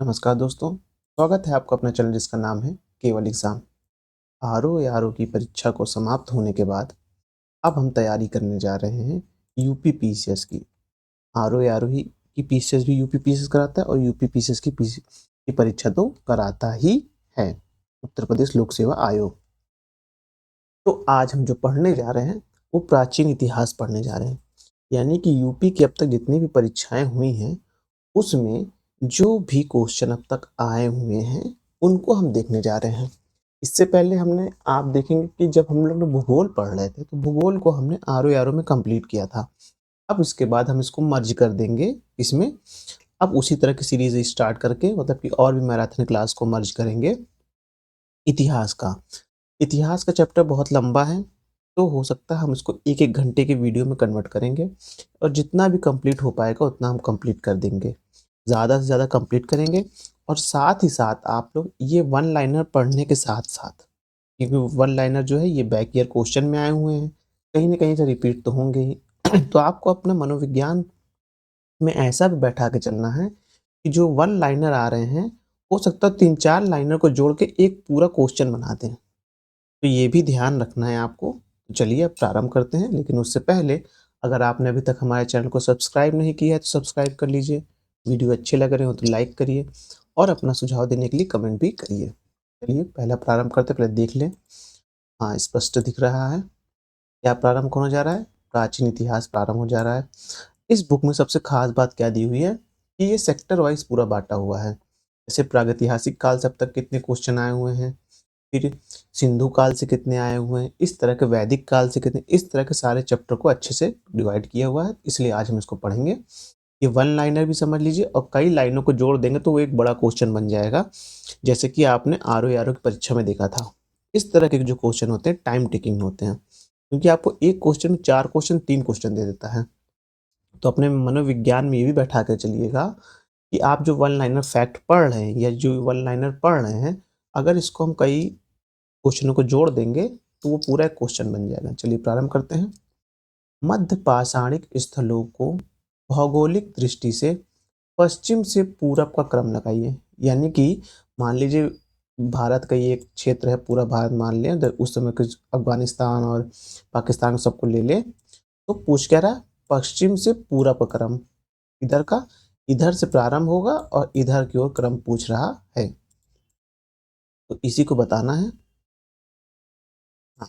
नमस्कार दोस्तों, स्वागत है आपका अपने चैनल जिसका नाम है केवल एग्ज़ाम। आरओ की परीक्षा को समाप्त होने के बाद अब हम तैयारी करने जा रहे हैं यूपी पीसीएस की। आरओ ही की पीसीएस भी यूपी पीसीएस कराता है और यूपी पीसीएस की परीक्षा तो कराता ही है, उत्तर प्रदेश लोक सेवा आयोग। तो आज हम जो पढ़ने जा रहे हैं वो प्राचीन इतिहास पढ़ने जा रहे हैं। यानी कि यूपी की अब तक जितनी भी परीक्षाएँ हुई हैं उसमें जो भी क्वेश्चन अब तक आए हुए हैं, उनको हम देखने जा रहे हैं। इससे पहले हमने आप देखेंगे कि जब हम लोग भूगोल पढ़ रहे थे, तो भूगोल को हमने आरओ में कंप्लीट किया था। अब इसके बाद हम इसको मर्ज कर देंगे इसमें। अब उसी तरह की सीरीज़ स्टार्ट करके मतलब कि और भी मैराथन क्लास को मर्ज करेंगे इतिहास का। इतिहास का चैप्टर बहुत लंबा है, तो हो सकता है हम इसको 1-1 घंटे के वीडियो में कन्वर्ट करेंगे और जितना भी कंप्लीट हो पाएगा उतना हम कंप्लीट कर देंगे। ज़्यादा से ज़्यादा कंप्लीट करेंगे और साथ ही साथ आप लोग ये वन लाइनर पढ़ने के साथ-साथ, क्योंकि वन लाइनर जो है ये बैक ईयर क्वेश्चन में आए हुए हैं, कहीं न कहीं से रिपीट तो होंगे ही। तो आपको अपना मनोविज्ञान में ऐसा भी बैठा के चलना है कि जो वन लाइनर आ रहे हैं, हो सकता है 3-4 लाइनर को जोड़ के एक पूरा क्वेश्चन बना दें। तो ये भी ध्यान रखना है आपको। तो चलिए अब प्रारंभ करते हैं, लेकिन उससे पहले अगर आपने अभी तक हमारे चैनल को सब्सक्राइब नहीं किया है तो सब्सक्राइब कर लीजिए। वीडियो अच्छे लग रहे हो तो लाइक करिए और अपना सुझाव देने के लिए कमेंट भी करिए। चलिए पहला प्रारंभ करते हैं, पहले देख लें। हाँ, स्पष्ट दिख रहा है। क्या प्रारंभ होने जा रहा है? प्राचीन इतिहास प्रारंभ हो जा रहा है। इस बुक में सबसे खास बात क्या दी हुई है कि ये सेक्टर वाइज पूरा बाँटा हुआ है। जैसे प्रागैतिहासिक काल से अब तक कितने क्वेश्चन आए हुए हैं, फिर सिंधु काल से कितने आए हुए हैं, इस तरह के वैदिक काल से कितने, इस तरह के सारे चैप्टर को अच्छे से डिवाइड किया हुआ है, इसलिए आज हम इसको पढ़ेंगे। ये वन लाइनर भी समझ लीजिए और कई लाइनों को जोड़ देंगे तो वो एक बड़ा क्वेश्चन बन जाएगा, जैसे कि आपने आरओ की परीक्षा में देखा था। इस तरह के जो क्वेश्चन होते हैं टाइम टेकिंग होते हैं, क्योंकि आपको एक क्वेश्चन में 4 क्वेश्चन 3 क्वेश्चन दे देता है। तो अपने मनोविज्ञान में ये भी बैठा कर चलिएगा कि आप जो वन लाइनर फैक्ट पढ़ रहे हैं या जो वन लाइनर पढ़ रहे हैं, अगर इसको हम कई क्वेश्चनों को जोड़ देंगे तो वो पूरा एक क्वेश्चन बन जाएगा। चलिए प्रारंभ करते हैं। मध्य पाषाणिक स्थलों को भौगोलिक दृष्टि से पश्चिम से पूरब का क्रम लगाइए। यानी कि मान लीजिए भारत का ये एक क्षेत्र है, पूरा भारत मान लें, उस समय कुछ अफगानिस्तान और पाकिस्तान सबको ले लें, तो पूछ क्या रहा है? पश्चिम से पूरब का क्रम। इधर का इधर से प्रारंभ होगा और इधर की ओर क्रम पूछ रहा है, तो इसी को बताना है। हाँ,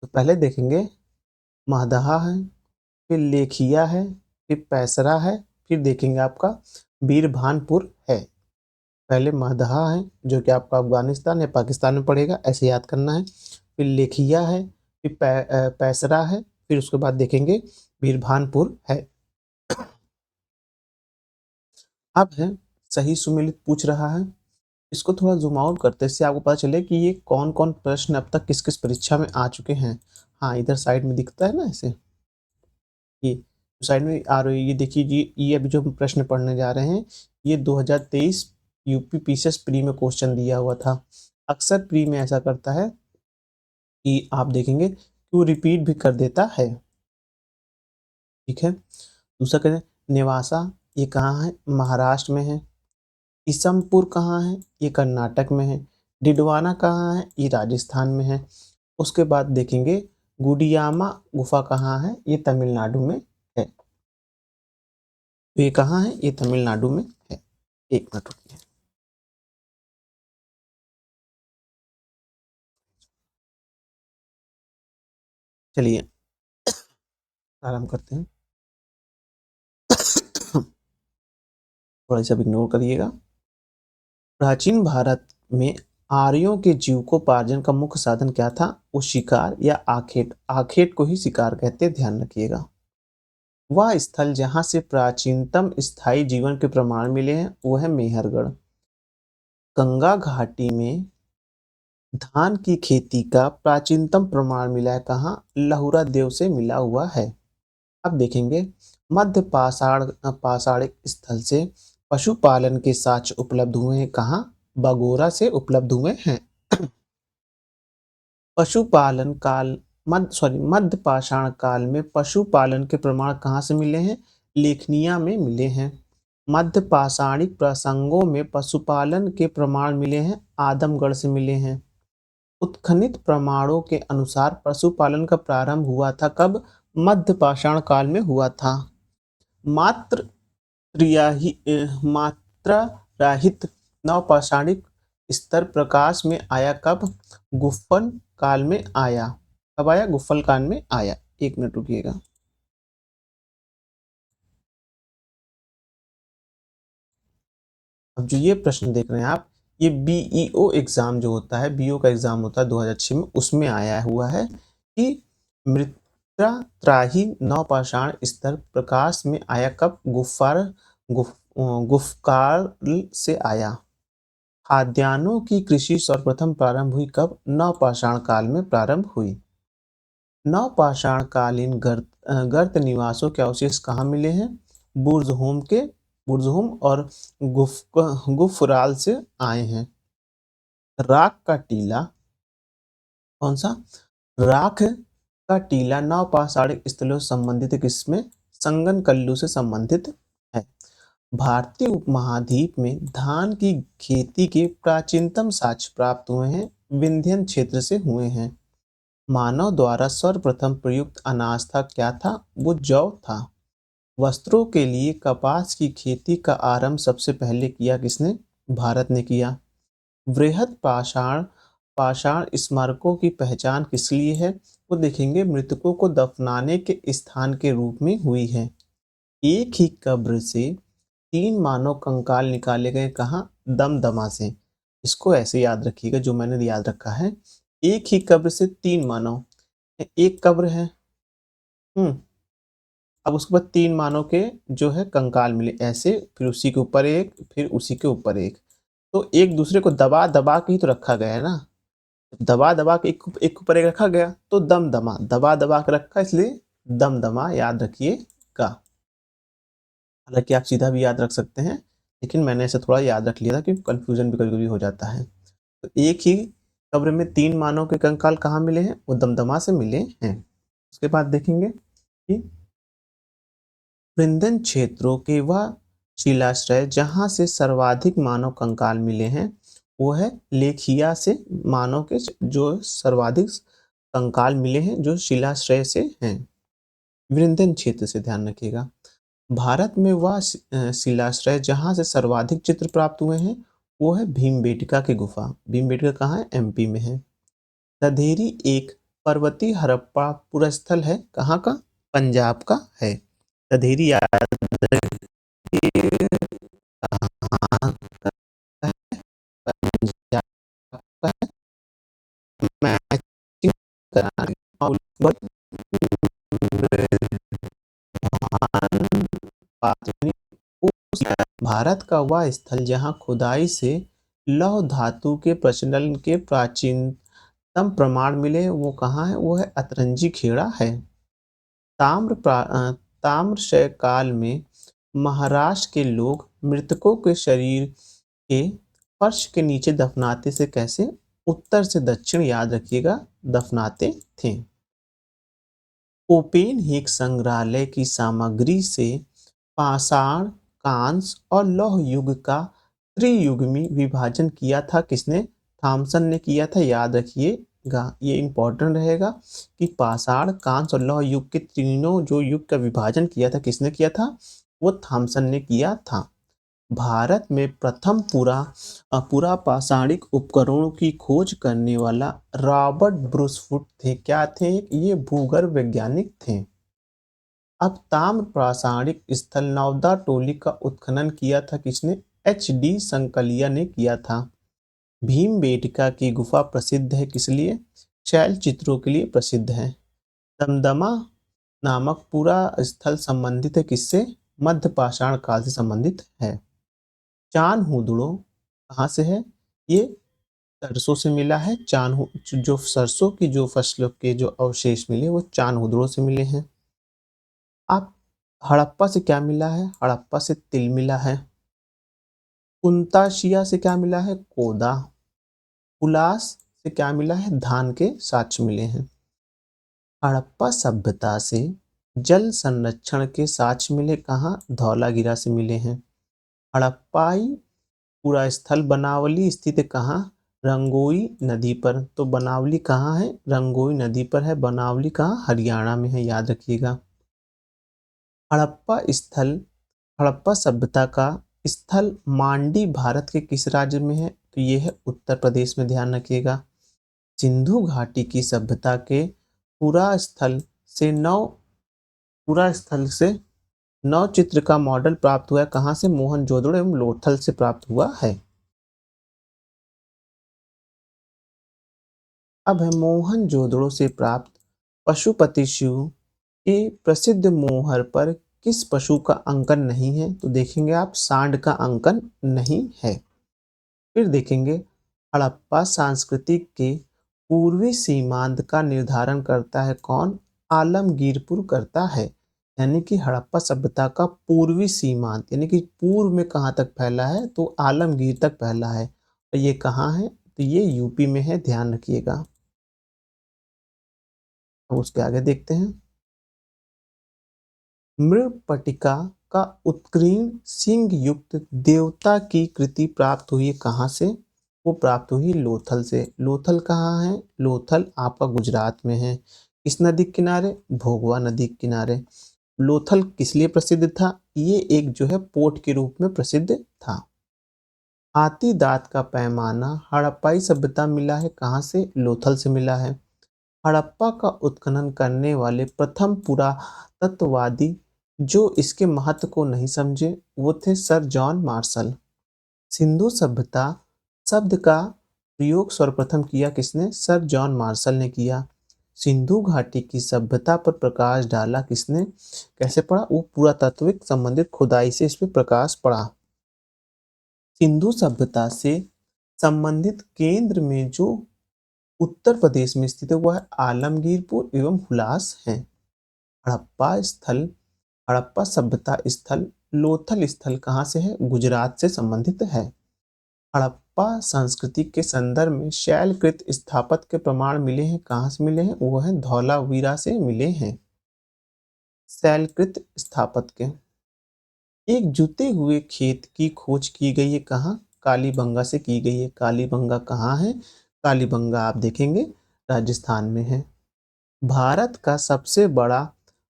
तो पहले देखेंगे महदहा है, फिर लेखिया है, फिर पैसरा है, फिर देखेंगे आपका बीरभानपुर है। पहले महदहा है जो कि आपका अफगानिस्तान या पाकिस्तान में पड़ेगा, ऐसे याद करना है। फिर लेखिया है, फिर पैसरा है, फिर उसके बाद देखेंगे बीरभानपुर है। अब है सही सुमेलित पूछ रहा है। इसको थोड़ा ज़ूम आउट करते हैं, इससे आपको पता चले कि ये कौन-कौन प्रश्न अब तक किस-किस परीक्षा में आ चुके हैं। हाँ, इधर साइड में दिखता है ना ऐसे, ये साइड में आ रही है, ये देखिए जी, ये अभी जो हम प्रश्न पढ़ने जा रहे हैं, ये 2023 यूपी पीसीएस प्री में क्वेश्चन दिया हुआ था। अक्सर प्री में ऐसा करता है कि आप देखेंगे कि वो रिपीट भी कर देता है, ठीक है। दूसरा करें, नेवासा ये कहाँ है? महाराष्ट्र में है। ईसमपुर कहाँ है? ये कर्नाटक में है। डिडवाना कहाँ है? ये राजस्थान में है। उसके बाद देखेंगे गुडियामा गुफा कहाँ है? ये तमिलनाडु में है। तो ये कहाँ है? ये तमिलनाडु में है। एक मिनट रुकिए। चलिए आराम करते हैं। थोड़ा सा इग्नोर करिएगा। प्राचीन भारत में आर्यों के जीविकोपार्जन का मुख्य साधन क्या था? वो शिकार या आखेट, आखेट को ही शिकार कहते हैं, ध्यान रखिएगा। वह स्थल जहाँ से प्राचीनतम स्थायी जीवन के प्रमाण मिले हैं वो है मेहरगढ़। गंगा घाटी में धान की खेती का प्राचीनतम प्रमाण मिला है कहाँ? लहुरा देव से मिला हुआ है। अब देखेंगे मध्य पाषाणिक स्थल से पशुपालन के साक्ष्य उपलब्ध हुए हैं कहाँ? बगोरा से उपलब्ध हुए हैं। पशुपालन काल मध्य पाषाण काल में पशुपालन के प्रमाण कहाँ से मिले हैं? लेखनिया में मिले हैं। मध्य पाषाणिक प्रसंगों में पशुपालन के प्रमाण मिले हैं, आदमगढ़ से मिले हैं। उत्खनित प्रमाणों के अनुसार पशुपालन का प्रारंभ हुआ था कब? मध्य पाषाण काल में हुआ था। मात्र मात्रा रहित नवपाषाणिक स्तर प्रकाश में आया कब? गुफन काल में आया। कब आया? गुफन काल में आया। 1 मिनट रुकिएगा। अब जो ये प्रश्न देख रहे हैं आप, ये बीईओ एग्जाम जो होता है, बीईओ का एग्जाम होता है 2006 में, उसमें आया हुआ है कि मृत्रा त्राही नवपाषाण स्तर प्रकाश में आया कब? गुफकार से आया। खाद्यान्नों की कृषि सर्वप्रथम प्रारंभ हुई कब? नवपाषाण काल में प्रारंभ हुई। नवपाषाण कालीन गर्त निवासों के अवशेष कहाँ मिले हैं? बुर्जहोम और गुफराल से आए हैं। राख का टीला, कौन सा? राख का टीला नवपाषाणिक स्थलों से संबंधित है किसमें? संगनकल्लू से संबंधित है। भारतीय उपमहाद्वीप में धान की खेती के प्राचीनतम साक्ष्य प्राप्त हुए हैं, विंध्यन क्षेत्र से हुए हैं। मानव द्वारा सर्वप्रथम प्रयुक्त अनाज था, क्या था? वो जौ था। वस्त्रों के लिए कपास की खेती का आरंभ सबसे पहले किया किसने? भारत ने किया। वृहद पाषाण पाषाण स्मारकों की पहचान किस लिए है? वो देखेंगे मृतकों को दफनाने के स्थान के रूप में हुई है। एक ही कब्र से 3 मानव कंकाल निकाले गए, कहाँ? दमदमा से। इसको ऐसे याद रखिएगा जो मैंने याद रखा है। एक ही कब्र से 3 मानव, एक कब्र है, अब उसके बाद 3 मानव के जो है कंकाल मिले ऐसे, फिर उसी के ऊपर एक, फिर उसी के ऊपर एक। तो एक दूसरे को दबा दबा के ही तो रखा गया है ना। दबा दबा के एक एक ऊपर एक रखा गया, तो दमदमा, दबा दबा के रखा इसलिए दमदमा याद रखिएगा। हालांकि आप सीधा भी याद रख सकते हैं, लेकिन मैंने ऐसे थोड़ा याद रख लिया था क्योंकि कंफ्यूजन भी कभी कभी हो जाता है। तो एक ही कब्र में 3 मानव के कंकाल कहाँ मिले हैं? वो दमदमा से मिले हैं। उसके बाद देखेंगे कि वृंदन क्षेत्रों के वह शिलाश्रय जहाँ से सर्वाधिक मानव कंकाल मिले हैं, वो है लेखिया से। मानव के जो सर्वाधिक कंकाल मिले हैं जो शिलाश्रय से हैं, वृंदन क्षेत्र से, ध्यान रखिएगा। भारत में वह शिलाश्रय जहाँ से सर्वाधिक चित्र प्राप्त हुए हैं, वो है भीमबेटका की गुफा। भीमबेटका कहाँ है? एमपी में है। दधेरी एक पर्वतीय हड़प्पा पुरस्थल है, कहाँ का? पंजाब का है। दधेरी याद रखिए, कहाँ का है? पंजाब का है। मैचिंग कराने और भारत का वह स्थल जहाँ खुदाई से लौह धातु के प्रचलन के प्राचीनतम प्रमाण मिले, वो कहाँ है? वो है अतरंजी खेड़ा है। ताम्रशय काल में महाराष्ट्र के लोग मृतकों के शरीर के फर्श के नीचे दफनाते से कैसे? उत्तर से दक्षिण, याद रखिएगा, दफनाते थे। कोपेनहेग संग्रहालय की सामग्री से पाषाण, कांस्य और लौह युग का त्रियुगमी विभाजन किया था किसने? थॉमसन ने किया था, याद रखिएगा, ये इंपॉर्टेंट रहेगा कि पाषाण, कांस्य और लौह युग के तीनों जो युग का विभाजन किया था, किसने किया था? वो थॉमसन ने किया था। भारत में प्रथम पूरा पाषाणिक उपकरणों की खोज करने वाला रॉबर्ट ब्रूसफुट थे। क्या थे? ये भूगर्भ वैज्ञानिक थे। अब ताम्र पाषाणिक स्थल नवदा टोली का उत्खनन किया था किसने? HD संकलिया ने किया था। भीमबेटका की गुफा प्रसिद्ध है किस लिए? शैल चित्रों के लिए प्रसिद्ध है। दमदमा नामक पूरा स्थल संबंधित है किससे? मध्य पाषाण काल से संबंधित है। चान हुदड़ो कहाँ से है? ये सरसों से मिला है। जो सरसों की जो फसलों के जो अवशेष मिले वो चान हुदड़ो से मिले हैं। आप हड़प्पा से क्या मिला है? हड़प्पा से तिल मिला है। कुंताशिया से क्या मिला है? कोदा। पुलास से क्या मिला है? धान के साक्ष्य मिले हैं। हड़प्पा सभ्यता से जल संरक्षण के साक्ष्य मिले, कहाँ? धौलागिरा से मिले हैं। हड़प्पाई पूरा स्थल बनावली स्थित है कहाँ? रंगोई नदी पर। तो बनावली कहाँ है? रंगोई नदी पर है। बनावली कहाँ? हरियाणा में है, याद रखिएगा। हड़प्पा स्थल, हड़प्पा सभ्यता का स्थल मांडी भारत के किस राज्य में है? तो ये है उत्तर प्रदेश में, ध्यान रखिएगा। सिंधु घाटी की सभ्यता के पुरा स्थल से नौ पुरा स्थल से नौ चित्र का मॉडल प्राप्त हुआ है कहाँ से? मोहनजोदड़ो एवं लोथल से प्राप्त हुआ है। अब है मोहनजोदड़ो से प्राप्त पशुपति शिव के प्रसिद्ध मोहर पर किस पशु का अंकन नहीं है? तो देखेंगे आप, सांड का अंकन नहीं है। फिर देखेंगे हड़प्पा संस्कृति के पूर्वी सीमांत का निर्धारण करता है कौन? आलमगीरपुर करता है। यानी कि हड़प्पा सभ्यता का पूर्वी सीमांत यानी कि पूर्व में कहाँ तक फैला है? तो आलमगीर तक फैला है। और ये कहाँ है? तो ये यूपी में है, ध्यान रखिएगा। अब उसके आगे देखते हैं। मृगपटिका का उत्कीर्ण सिंह युक्त देवता की कृति प्राप्त हुई कहाँ से? वो प्राप्त हुई लोथल से। लोथल कहाँ है? लोथल आपका गुजरात में है। किस नदी के किनारे? भोगवा नदी के किनारे। लोथल किस लिए प्रसिद्ध था? ये एक जो है पोर्ट के रूप में प्रसिद्ध था। हाथी दांत का पैमाना हड़प्पाई सभ्यता मिला है कहाँ से? लोथल से मिला है। हड़प्पा का उत्खनन करने वाले प्रथम पुरातत्ववादी जो इसके महत्व को नहीं समझे वो थे सर जॉन मार्शल। सिंधु सभ्यता शब्द का प्रयोग सर्वप्रथम किया किसने? सर जॉन मार्शल ने किया। सिंधु घाटी की सभ्यता पर प्रकाश डाला किसने? कैसे पड़ा? वो पुरातात्विक संबंधित खुदाई से इस पर प्रकाश पड़ा। सिंधु सभ्यता से संबंधित केंद्र में जो उत्तर प्रदेश में स्थित है वह है आलमगीरपुर एवं हुलास है। हड़प्पा स्थल, हड़प्पा सभ्यता स्थल लोथल स्थल कहाँ से है? गुजरात से संबंधित है। हड़प्पा संस्कृति के संदर्भ में शैलकृत स्थापत्य के प्रमाण मिले हैं कहाँ से मिले हैं? वो है धौलावीरा से मिले हैं। शैलकृत स्थापत्य के एक जुते हुए खेत की खोज की गई है कहाँ? कालीबंगा से की गई है। कालीबंगा कहाँ है? कालीबंगा आप देखेंगे राजस्थान में है। भारत का सबसे बड़ा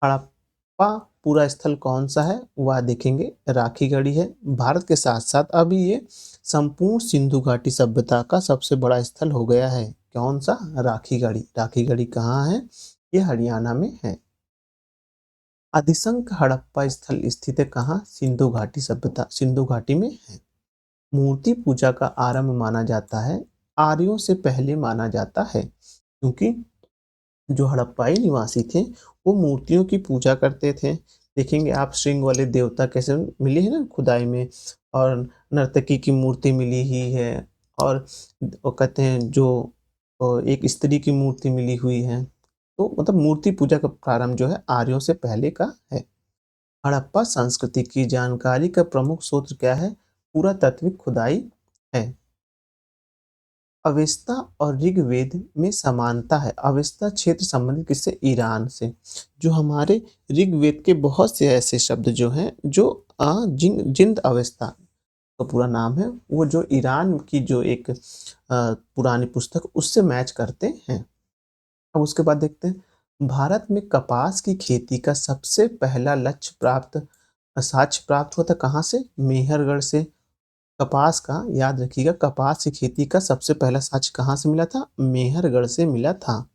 हड़प्पा पूरा स्थल कौन सा है? वह देखेंगे राखीगढ़ी है। भारत के साथ साथ अभी ये संपूर्ण सिंधु घाटी सभ्यता का सबसे बड़ा स्थल हो गया है। कौन सा? राखीगढ़ी। राखीगढ़ी कहाँ है? ये हरियाणा में है। अधिशंख हड़प्पा स्थल स्थित है कहाँ? सिंधु घाटी सभ्यता सिंधु घाटी में है। मूर्ति पूजा का आरंभ माना जाता है आर्यों से पहले माना जाता है क्योंकि जो हड़प्पाई निवासी थे वो मूर्तियों की पूजा करते थे। देखेंगे आप श्रृंग वाले देवता कैसे मिले हैं ना खुदाई में, और नर्तकी की मूर्ति मिली ही है, और वो कहते हैं जो एक स्त्री की मूर्ति मिली हुई है। तो मतलब मूर्ति पूजा का प्रारंभ जो है आर्यों से पहले का है। हड़प्पा संस्कृति की जानकारी का प्रमुख स्रोत क्या है? पुरातात्विक खुदाई है। अवेस्ता और ऋग्वेद में समानता है। अवेस्ता क्षेत्र संबंधित किससे? ईरान से। जो हमारे ऋग्वेद के बहुत से ऐसे शब्द जो हैं जो जिंद अवेस्ता का पूरा नाम है, वो जो ईरान की जो एक पुरानी पुस्तक उससे मैच करते हैं। अब उसके बाद देखते हैं भारत में कपास की खेती का सबसे पहला साक्ष्य प्राप्त हुआ था कहाँ से? मेहरगढ़ से। कपास का याद रखिएगा, कपास की खेती का सबसे पहला साक्ष्य कहाँ से मिला था? मेहरगढ़ से मिला था।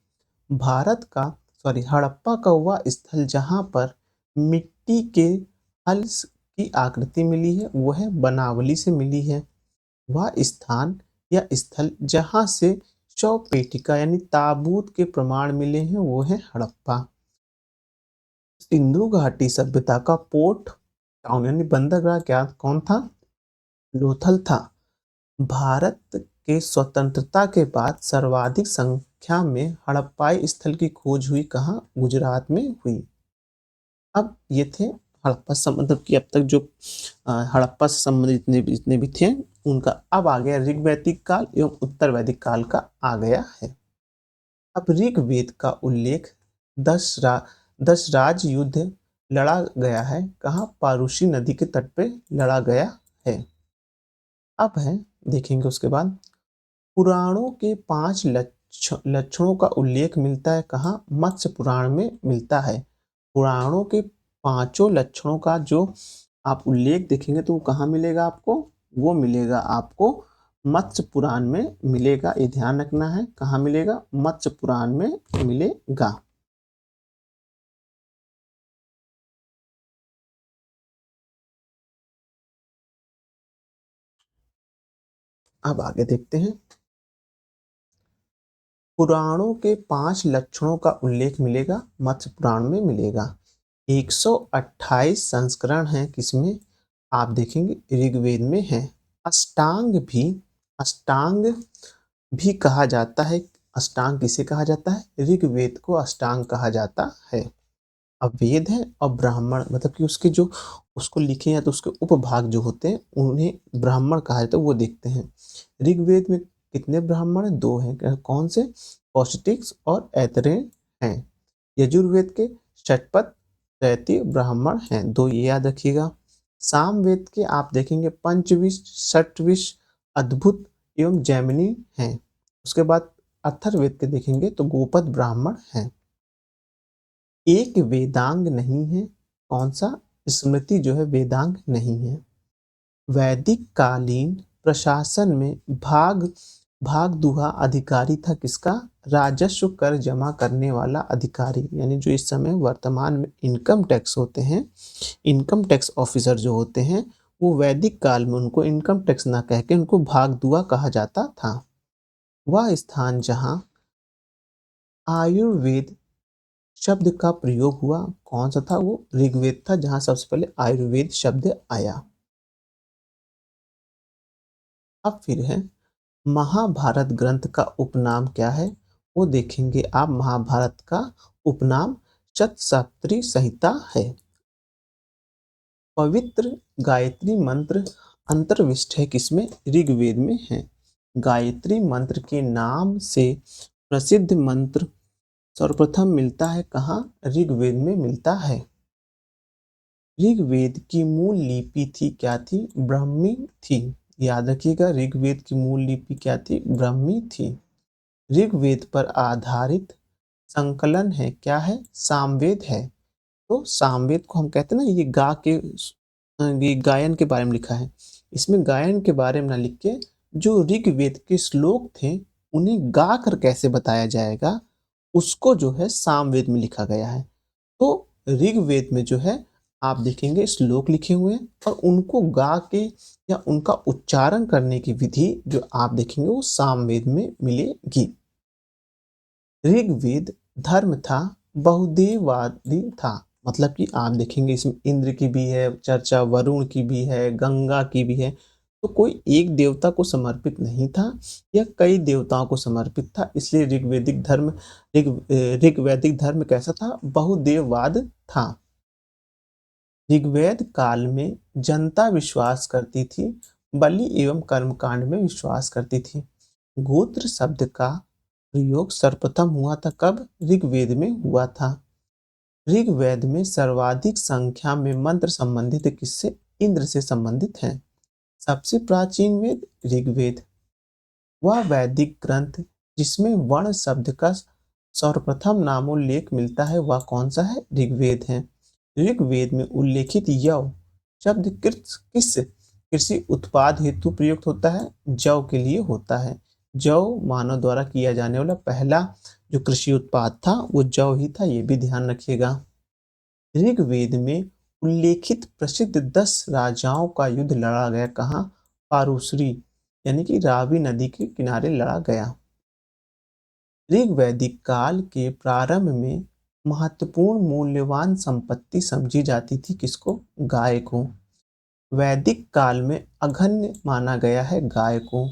भारत का हड़प्पा का वह स्थल जहाँ पर मिट्टी के हल की आकृति मिली है वो है बनावली से मिली है। वह स्थान या स्थल जहाँ से शव पेटिका यानी ताबूत के प्रमाण मिले हैं वो है हड़प्पा। सिंधु घाटी सभ्यता का पोर्ट टाउन यानी बंदरगाह क्या कौन था? लोथल था। भारत के स्वतंत्रता के बाद सर्वाधिक संख्या में हड़प्पाई स्थल की खोज हुई कहाँ? गुजरात में हुई। अब ये थे हड़प्पा मतलब कि अब तक जो हड़प्पा से संबंधित जितने भी थे उनका। अब आ गया ऋग्वैदिक काल एवं उत्तर वैदिक काल का आ गया है। अब ऋग्वेद का उल्लेख दशराज युद्ध लड़ा गया है कहाँ? पारुशी नदी के तट पे लड़ा गया है। अब है देखेंगे उसके बाद पुराणों के 5 लक्षणों का उल्लेख मिलता है कहाँ? मत्स्य पुराण में मिलता है। पुराणों के पांचों लक्षणों का जो आप उल्लेख देखेंगे तो वो कहाँ मिलेगा आपको? वो मिलेगा आपको मत्स्य पुराण में मिलेगा। ये ध्यान रखना है, कहाँ मिलेगा? मत्स्य पुराण में मिलेगा। अब आगे देखते हैं। पुराणों के 5 लक्षणों का उल्लेख मिलेगा, मत्स्य पुराण में मिलेगा। 128 संस्करण हैं किसमें? आप देखेंगे ऋग्वेद में है। अष्टांग भी अष्टांग भी कहा जाता है। अष्टांग किसे कहा जाता है? ऋग्वेद को अष्टांग कहा जाता है। अब वेद है और ब्राह्मण, मतलब कि उसके जो उसको लिखे हैं तो उसके उपभाग जो होते हैं उन्हें ब्राह्मण कहा जाता है। वो देखते हैं ऋग्वेद में कितने ब्राह्मण हैं? 2 हैं। कौन से? पौष्टिक्स और ऐतरेय हैं। यजुर्वेद के षटपथ तैतीय ब्राह्मण हैं, 2 ये याद रखिएगा। सामवेद के आप देखेंगे पंचविश, षटविश, अद्भुत एवं जैमिनी हैं। उसके बाद अथर्ववेद के देखेंगे तो गोपद ब्राह्मण हैं। एक वेदांग नहीं है। कौन सा? स्मृति जो है वेदांग नहीं है। वैदिक कालीन प्रशासन में भागदुहा अधिकारी था किसका? राजस्व कर जमा करने वाला अधिकारी, यानी जो इस समय वर्तमान में इनकम टैक्स होते हैं, इनकम टैक्स ऑफिसर जो होते हैं, वो वैदिक काल में उनको इनकम टैक्स ना कह के उनको भागदुआ कहा जाता था। वह स्थान जहाँ आयुर्वेद शब्द का प्रयोग हुआ, कौन सा था? वो ऋग्वेद था, जहां सबसे पहले आयुर्वेद शब्द आया। अब फिर है महाभारत ग्रंथ का उपनाम क्या है? वो देखेंगे आप। महाभारत का उपनाम शतसप्तरी संहिता है। पवित्र गायत्री मंत्र अंतर्विष्ट है किसमें? ऋग्वेद में है। गायत्री मंत्र के नाम से प्रसिद्ध मंत्र सर्वप्रथम मिलता है कहाँ? ऋग्वेद में मिलता है। ऋग्वेद की मूल लिपि थी क्या थी? ब्राह्मी थी। याद रखिएगा, ऋग्वेद की मूल लिपि क्या थी? ब्राह्मी थी। ऋग्वेद पर आधारित संकलन है क्या है? सामवेद है। तो सामवेद को हम कहते हैं ना, ये गायन के बारे में लिखा है। इसमें गायन के बारे में ना लिख के जो ऋग्वेद के श्लोक थे उन्हें गा कर कैसे बताया जाएगा, उसको जो है सामवेद में लिखा गया है। तो ऋग्वेद में जो है आप देखेंगे श्लोक लिखे हुए हैं और उनको गा के या उनका उच्चारण करने की विधि जो आप देखेंगे वो सामवेद में मिलेगी। ऋग्वेद धर्म था, बहुदेववादी था। मतलब कि आप देखेंगे इसमें इंद्र की भी है चर्चा, वरुण की भी है, गंगा की भी है। तो कोई एक देवता को समर्पित नहीं था, यह कई देवताओं को समर्पित था। इसलिए ऋग्वैदिक धर्म कैसा था? बहुदेववाद था। ऋग्वेद काल में जनता विश्वास करती थी, बलि एवं कर्मकांड में विश्वास करती थी। गोत्र शब्द का प्रयोग सर्वप्रथम हुआ था कब? ऋग्वेद में हुआ था। ऋग्वेद में सर्वाधिक संख्या में मंत्र संबंधित किससे? इंद्र से संबंधित हैं। सबसे प्राचीन वेद ऋग्वेद। वह वैदिक ग्रंथ जिसमें वर्ण शब्द का सर्वप्रथम नामोल्लेख मिलता है वह कौन सा है? ऋग्वेद है। ऋग्वेद में उल्लेखित यव शब्द किस कृषि उत्पाद हेतु प्रयुक्त होता है? जौ के लिए होता है। जौ मानव द्वारा किया जाने वाला पहला जो कृषि उत्पाद था वो जौ ही था, ये भी ध्यान रखिएगा। ऋग्वेद में उल्लेखित प्रसिद्ध 10 राजाओं का युद्ध लड़ा गया कहाँ? पारुश्री, यानी कि रावी नदी के किनारे लड़ा गया। ऋग्वैदिक काल के प्रारंभ में महत्वपूर्ण मूल्यवान संपत्ति समझी जाती थी किसको? गाय को। वैदिक काल में अघन्य माना गया है गाय को।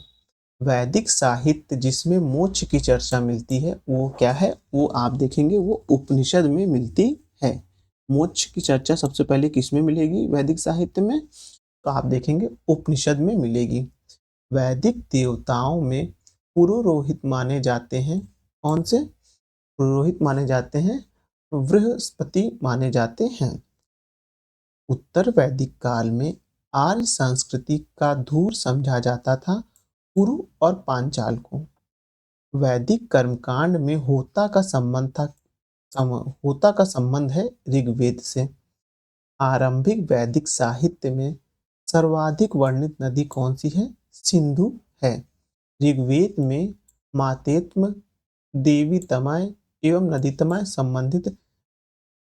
वैदिक साहित्य जिसमें मोक्ष की चर्चा मिलती है वो क्या है? वो आप देखेंगे वो उपनिषद में मिलती है। मोक्ष की चर्चा सबसे पहले किसमें मिलेगी वैदिक साहित्य में? तो आप देखेंगे उपनिषद में मिलेगी। वैदिक देवताओं में पुरोहित माने जाते हैं। कौन से पुरोहित माने जाते हैं? बृहस्पति माने जाते हैं। उत्तर वैदिक काल में आर्य संस्कृति का धूर समझा जाता था कुरु और पांचाल को। वैदिक कर्मकांड में होता का संबंध है ऋग्वेद से। आरंभिक वैदिक साहित्य में सर्वाधिक वर्णित नदी कौन सी है? सिंधु है। ऋग्वेद में मातेत्म, देवी तमय एवं नदी तमय संबंधित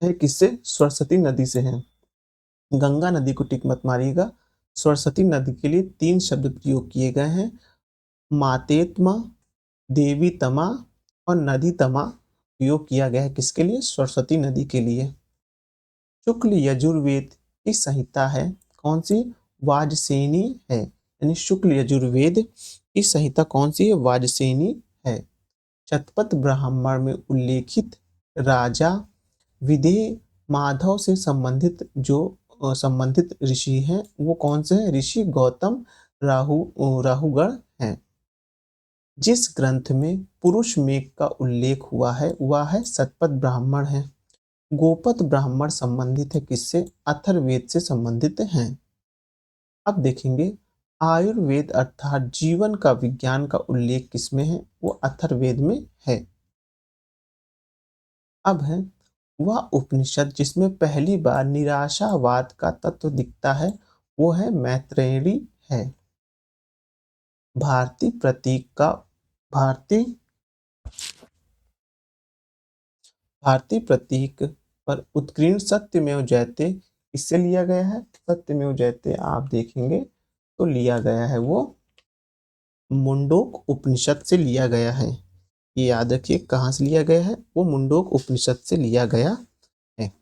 है किससे? सरस्वती नदी से है। गंगा नदी को टिक मत मारिएगा। सरस्वती नदी के लिए 3 शब्द प्रयोग किए गए हैं, मातेत्म, देवी तमा और नदी तमा प्रयोग किया गया है किसके लिए? सरस्वती नदी के लिए। शुक्ल यजुर्वेद की संहिता है कौन सी? वाजसेनी है। यानी शुक्ल यजुर्वेद की संहिता कौन सी है? वाजसेनी है। शतपथ ब्राह्मण में उल्लेखित राजा विदेह माधव से संबंधित ऋषि हैं वो कौन से हैं? ऋषि गौतम राहुगण हैं। जिस ग्रंथ में पुरुष मेघ का उल्लेख हुआ है वह है शतपथ ब्राह्मण है। गोपथ ब्राह्मण संबंधित है किससे? अथर्ववेद से संबंधित हैं। अब देखेंगे आयुर्वेद अर्थात जीवन का विज्ञान का उल्लेख किसमें है? वो अथर्ववेद में है। अब है वह उपनिषद जिसमें पहली बार निराशावाद का तत्व दिखता है वो है मैत्रेयी है। भारतीय प्रतीक का भारतीय भारतीय प्रतीक पर उत्कीर्ण सत्यमेव जयते इससे लिया गया है। सत्यमेव जयते आप देखेंगे तो लिया गया है वो मुंडोक उपनिषद से लिया गया है। ये याद रखिए कहाँ से लिया गया है? वो मुंडोक उपनिषद से लिया गया है।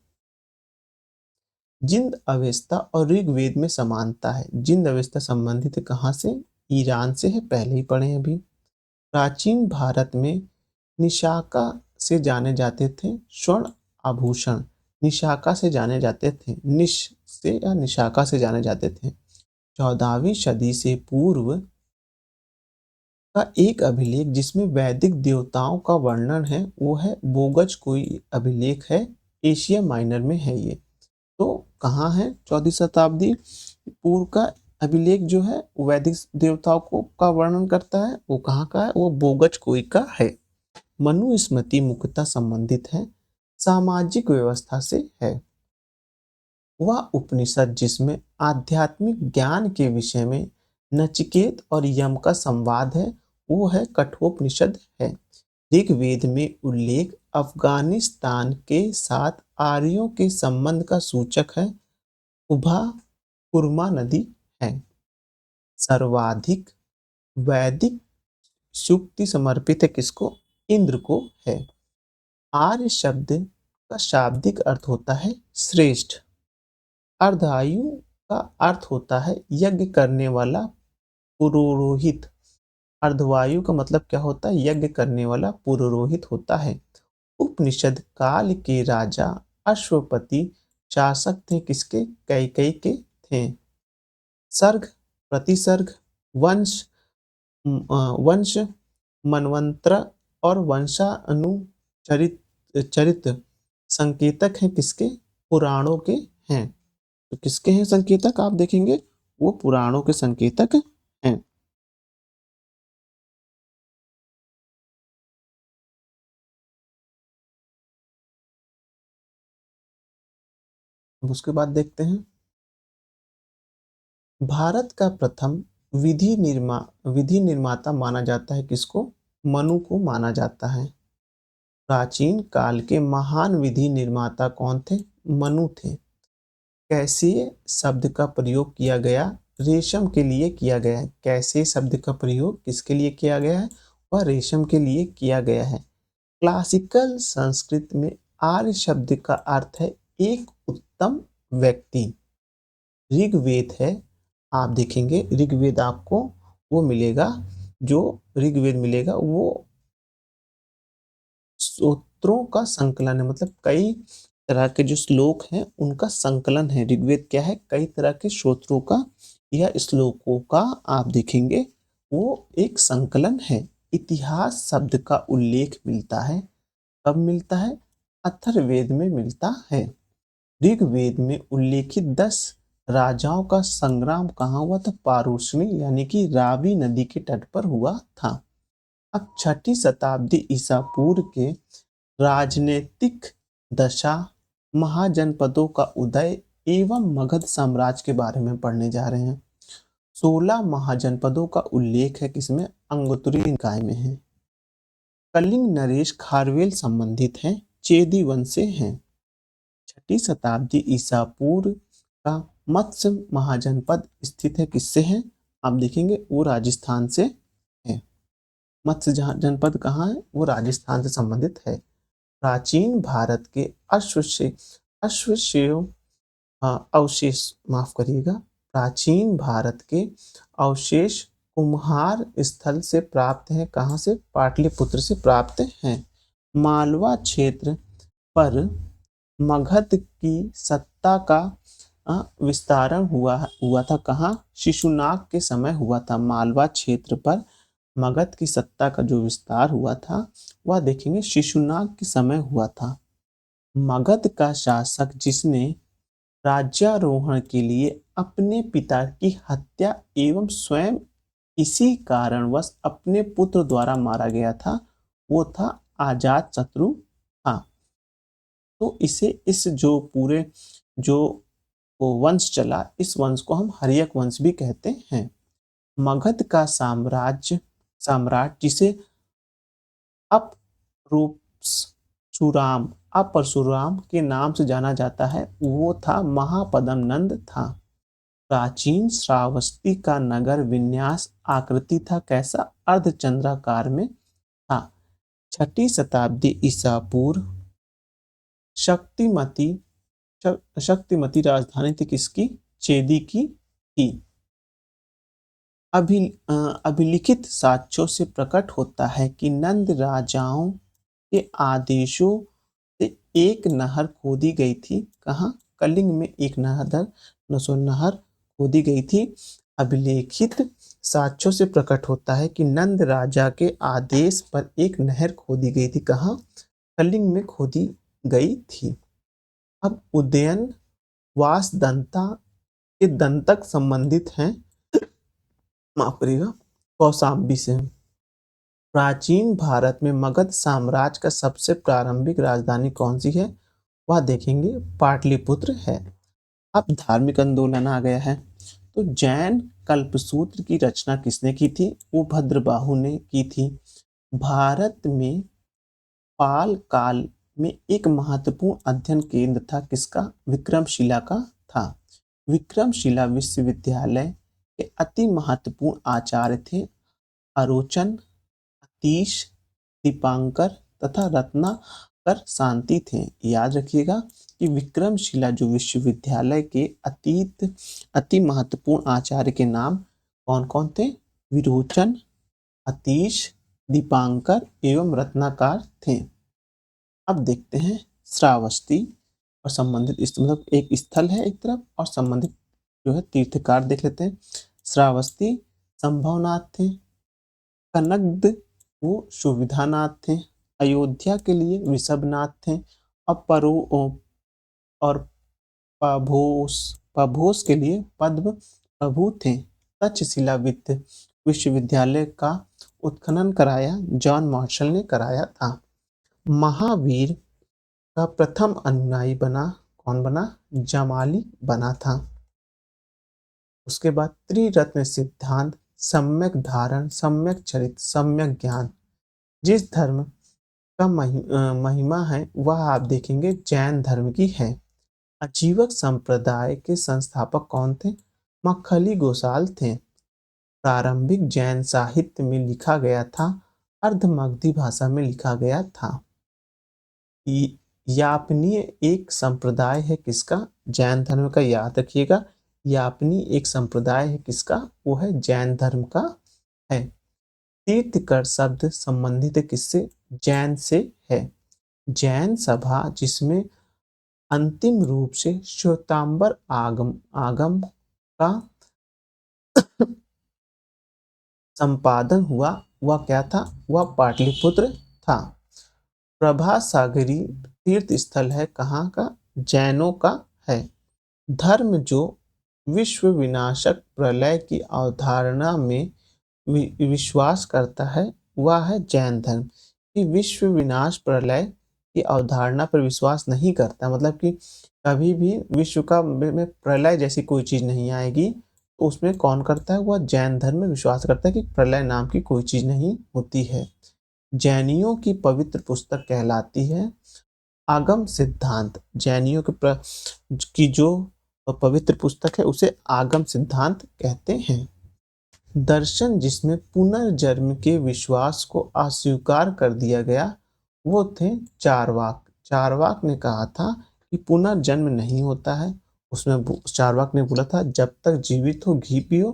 जिंद अवेस्ता और ऋग्वेद में समानता है। जिंद अवेस्ता संबंधित कहाँ से? ईरान से है, पहले ही पढ़े अभी। प्राचीन भारत में निशाका से जाने जाते थे स्वर्ण आभूषण। निशाका से जाने जाते थे, निश से या निशाका से जाने जाते थे। 14वीं सदी से पूर्व का एक अभिलेख जिसमें वैदिक देवताओं का वर्णन है वो है बोगज कोई अभिलेख है, एशिया माइनर में है ये। तो कहाँ है? 14वीं शताब्दी पूर्व का अभिलेख जो है वैदिक देवताओं को का वर्णन करता है वो कहाँ का है? वो बोगज कोई का है। मनुस्मृति मुख्यतः संबंधित है सामाजिक व्यवस्था से है। वह उपनिषद जिसमें आध्यात्मिक ज्ञान के विषय में नचिकेत और यम का संवाद है वो है कठोपनिषद है। ऋग्वेद में उल्लेख अफगानिस्तान के साथ आर्यों के संबंध का सूचक है। उभा कुर्मा नदी है। सर्वाधिक वैदिक सूक्ति समर्पित है किसको? इंद्र को है। आर्य शब्द का शाब्दिक अर्थ होता है श्रेष्ठ। अर्धायु का अर्थ होता है यज्ञ करने वाला पुरोहित। अर्धवायु का मतलब क्या होता है? यज्ञ करने वाला पुरोहित होता है। उपनिषद काल के राजा अश्वपति शासक थे किसके? कैकेयी के थे। सर्ग, प्रतिसर्ग, वंश वंश मनवंतर और वंशानुचरित चरित संकेतक हैं किसके? पुराणों के हैं। तो किसके हैं संकेतक? आप देखेंगे वो पुराणों के संकेतक हैं। अब उसके बाद देखते हैं भारत का प्रथम विधि निर्माता माना जाता है किसको? मनु को माना जाता है। प्राचीन काल के महान विधि निर्माता कौन थे? मनु थे। कैसे शब्द का प्रयोग किया गया? रेशम के लिए किया गया है। कैसे शब्द का प्रयोग किसके लिए किया गया है? वह रेशम के लिए किया गया है। क्लासिकल संस्कृत में आर्य शब्द का अर्थ है एक उत्तम व्यक्ति। ऋग्वेद है, आप देखेंगे ऋग्वेद आपको वो मिलेगा, जो ऋग्वेद मिलेगा वो सूत्रों का संकलन है। मतलब कई तरह के जो श्लोक हैं उनका संकलन है। ऋग्वेद क्या है? कई तरह के सूत्रों का या श्लोकों का आप देखेंगे वो एक संकलन है। इतिहास शब्द का उल्लेख मिलता है, कब मिलता है? अथर्ववेद में मिलता है। ऋग्वेद में उल्लेखित 10 राजाओं का संग्राम कहाँ हुआ था? पारूशनी यानी कि रावी नदी के तट पर हुआ था। अब 6ठी शताब्दी ईसा पूर्व के राजनीतिक दशा, महाजनपदों का उदय एवं मगध साम्राज्य के बारे में पढ़ने जा रहे हैं। 16 महाजनपदों का उल्लेख है किसमें? अंगुत्तरी निकाय में है। कलिंग नरेश खारवेल संबंधित हैं, चेदी वंश से हैं। 6ठी शताब्दी ईसा पूर्व का मत्स्य महाजनपद स्थित है किससे है? आप देखेंगे वो राजस्थान से है। मत्स्य जनपद कहाँ है? वो राजस्थान से संबंधित है। प्राचीन भारत के अश्वशेव अवशेष, माफ करिएगा, प्राचीन भारत के अवशेष कुम्हार स्थल से प्राप्त हैं। कहाँ से? पाटलिपुत्र से प्राप्त हैं। मालवा क्षेत्र पर मगध की सत्ता का विस्तारण हुआ था। कहाँ? शिशुनाग के समय हुआ था। मालवा क्षेत्र पर मगध की सत्ता का जो विस्तार हुआ था वह देखेंगे शिशुनाग के समय हुआ था। मगध का शासक जिसने राज्यारोहण के लिए अपने पिता की हत्या एवं स्वयं इसी कारणवश अपने पुत्र द्वारा मारा गया था, वो था अजातशत्रु था। तो इसे इस जो पूरे जो वंश चला, इस वंश को हम हर्यक वंश भी कहते हैं। मगध का सम्राट जिसे अपरशुराम के नाम से जाना जाता है, वो था महापद्म नंद था। प्राचीन श्रावस्ती का नगर विन्यास आकृति था कैसा? अर्धचंद्राकार में था। 6ठी शताब्दी ईसा पूर्व शक्तिमती राजधानी थी किसकी? चेदी की थी। अभिलिखित साक्ष्यों से प्रकट होता है कि नंद राजाओं के आदेशों से एक नहर खोदी गई थी। कहाँ? कलिंग में एक नहर खोदी गई थी। अभिलेखित साक्ष्यों से प्रकट होता है कि नंद राजा के आदेश पर एक नहर खोदी गई थी। कहाँ? कलिंग में खोदी गई थी। अब उदयन वासदंता के दंतक संबंधित हैं, माफ करिएगा, कौशाम्बी से। प्राचीन भारत में मगध साम्राज्य का सबसे प्रारंभिक राजधानी कौन सी है? वह देखेंगे पाटलिपुत्र है। अब धार्मिक आंदोलन आ गया है। तो जैन कल्पसूत्र की रचना किसने की थी? वो भद्रबाहु ने की थी। भारत में पाल काल में एक महत्वपूर्ण अध्ययन केंद्र था किसका? विक्रमशिला का था। विक्रमशिला विश्वविद्यालय के अति महत्वपूर्ण आचार्य थे अरोचन, अतीश, दीपांकर तथा रत्नाकर शांति थे। याद रखिएगा कि विक्रमशिला जो विश्वविद्यालय के अति महत्वपूर्ण आचार्य के नाम कौन कौन थे? विरोचन, अतीश, दीपांकर एवं रत्नाकर थे। अब देखते हैं श्रावस्ती और संबंधित, मतलब एक स्थल है एक तरफ और संबंधित जो है तीर्थकार देख लेते हैं। श्रावस्ती संभवनाथ थे। कनकद वो सुविधानाथ थे। अयोध्या के लिए ऋषभनाथ थे। और पभोस के लिए पद्म प्रभु थे। तक्षशिला विश्वविद्यालय का उत्खनन कराया जॉन मार्शल ने कराया था। महावीर का प्रथम अनुयायी कौन बना? जमाली बना था। उसके बाद त्रिरत्न सिद्धांत, सम्यक धारण, सम्यक चरित्र, सम्यक ज्ञान। जिस धर्म का महिमा है वह आप देखेंगे जैन धर्म की है। आजीवक संप्रदाय के संस्थापक कौन थे? मक्खली गोसाल थे। प्रारंभिक जैन साहित्य में लिखा गया था, अर्धमगधी भाषा में लिखा गया था। यापनीय एक संप्रदाय है किसका? जैन धर्म का। याद रखिएगा, यापनी एक संप्रदाय है किसका? वो है जैन धर्म का है। तीर्थकर शब्द संबंधित है किससे? जैन से है। जैन सभा जिसमें अंतिम रूप से श्वेतांबर आगम का संपादन हुआ, वह क्या था? वह पाटलिपुत्र था। प्रभा सागरी तीर्थ स्थल है कहाँ का? जैनों का है। धर्म जो विश्व विनाशक प्रलय की अवधारणा में विश्वास करता है, वह है जैन धर्म। कि विश्व विनाश प्रलय की अवधारणा पर विश्वास नहीं करता, मतलब कि कभी भी विश्व का में प्रलय जैसी कोई चीज़ नहीं आएगी। तो उसमें कौन करता है? वह जैन धर्म में विश्वास करता है कि प्रलय नाम की कोई चीज़ नहीं होती है। जैनियों की पवित्र पुस्तक कहलाती है आगम सिद्धांत। जैनियों की जो पवित्र पुस्तक है उसे आगम सिद्धांत कहते हैं। दर्शन जिसमें पुनर्जन्म के विश्वास को अस्वीकार कर दिया गया वो थे चारवाक। चारवाक ने कहा था कि पुनर्जन्म नहीं होता है। उसमें चारवाक ने बोला था जब तक जीवित हो घी पियो,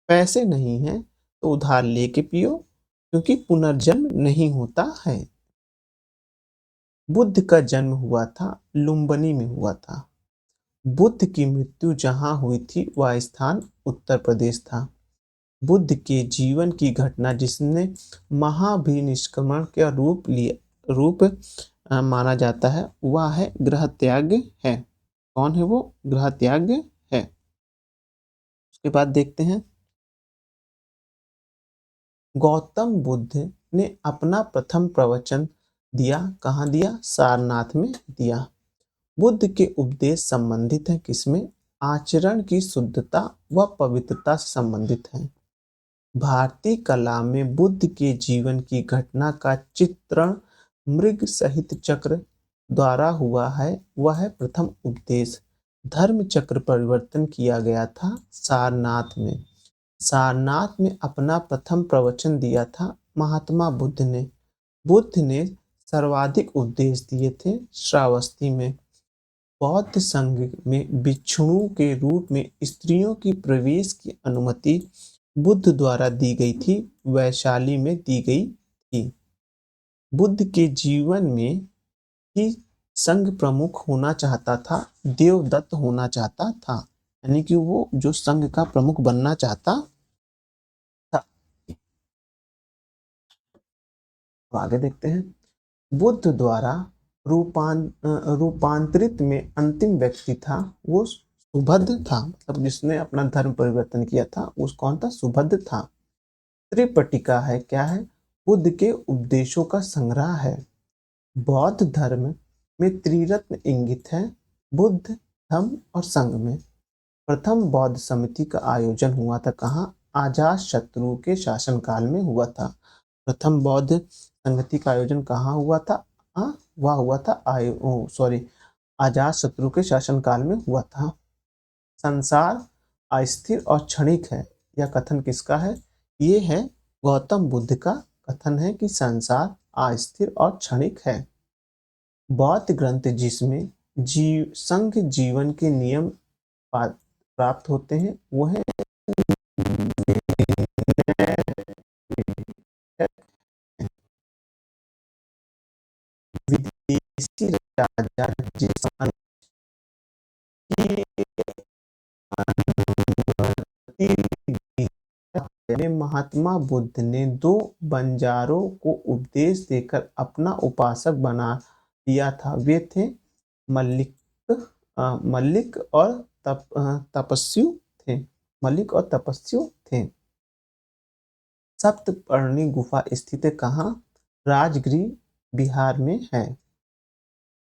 पैसे नहीं हैं तो उधार लेके पियो, क्योंकि पुनर्जन्म नहीं होता है। बुद्ध का जन्म हुआ था लुम्बिनी में हुआ था। बुद्ध की मृत्यु जहाँ हुई थी वह स्थान उत्तर प्रदेश था। बुद्ध के जीवन की घटना जिसने महाभिनिष्क्रमण का रूप माना जाता है वह है गृह त्याग है। कौन है वो? गृह त्याग है। उसके बाद देखते हैं गौतम बुद्ध ने अपना प्रथम प्रवचन दिया। कहाँ दिया? सारनाथ में दिया। बुद्ध के उपदेश संबंधित है किसमें? आचरण की शुद्धता व पवित्रता से संबंधित है। भारतीय कला में बुद्ध के जीवन की घटना का चित्रण मृग सहित चक्र द्वारा हुआ है, वह है प्रथम उपदेश। धर्म चक्र परिवर्तन किया गया था सारनाथ में। सारनाथ में अपना प्रथम प्रवचन दिया था महात्मा बुद्ध ने। बुद्ध ने सर्वाधिक उपदेश दिए थे श्रावस्ती में। बौद्ध संघ में भिक्षुओं के रूप में स्त्रियों की प्रवेश की अनुमति बुद्ध द्वारा दी गई थी, वैशाली में दी गई थी। बुद्ध के जीवन में ही संघ प्रमुख होना चाहता था, देवदत्त होना चाहता था, यानी कि वो जो संघ का प्रमुख बनना चाहता था। तो आगे देखते हैं बुद्ध द्वारा रूपांतरित में अंतिम व्यक्ति था वो सुभद्र था। मतलब जिसने अपना धर्म परिवर्तन किया था उस कौन था? सुभद्र था। त्रिपटिका है, क्या है? बुद्ध के उपदेशों का संग्रह है। बौद्ध धर्म में त्रिरत्न इंगित है, बुद्ध, धम्म और संघ में। प्रथम बौद्ध समिति का आयोजन हुआ था कहाँ? अजात शत्रु के शासनकाल में हुआ था। प्रथम बौद्ध संगति का आयोजन कहाँ हुआ था? वह हुआ था अजात शत्रु के शासनकाल में हुआ था। संसार अस्थिर और क्षणिक है, यह कथन किसका है? ये है गौतम बुद्ध का कथन है कि संसार अस्थिर और क्षणिक है। बौद्ध ग्रंथ जिसमें संघ जीवन के नियम प्राप्त होते हैं वो है विदेशी राजा जिस महात्मा बुद्ध ने दो बंजारों को उपदेश देकर अपना उपासक बना दिया था। वे थे मल्लिक मल्लिक और तपस्यु थे। मल्लिक और तपस्यु थे। सप्तपर्णी गुफा स्थित है कहाँ? राजगृह बिहार में है।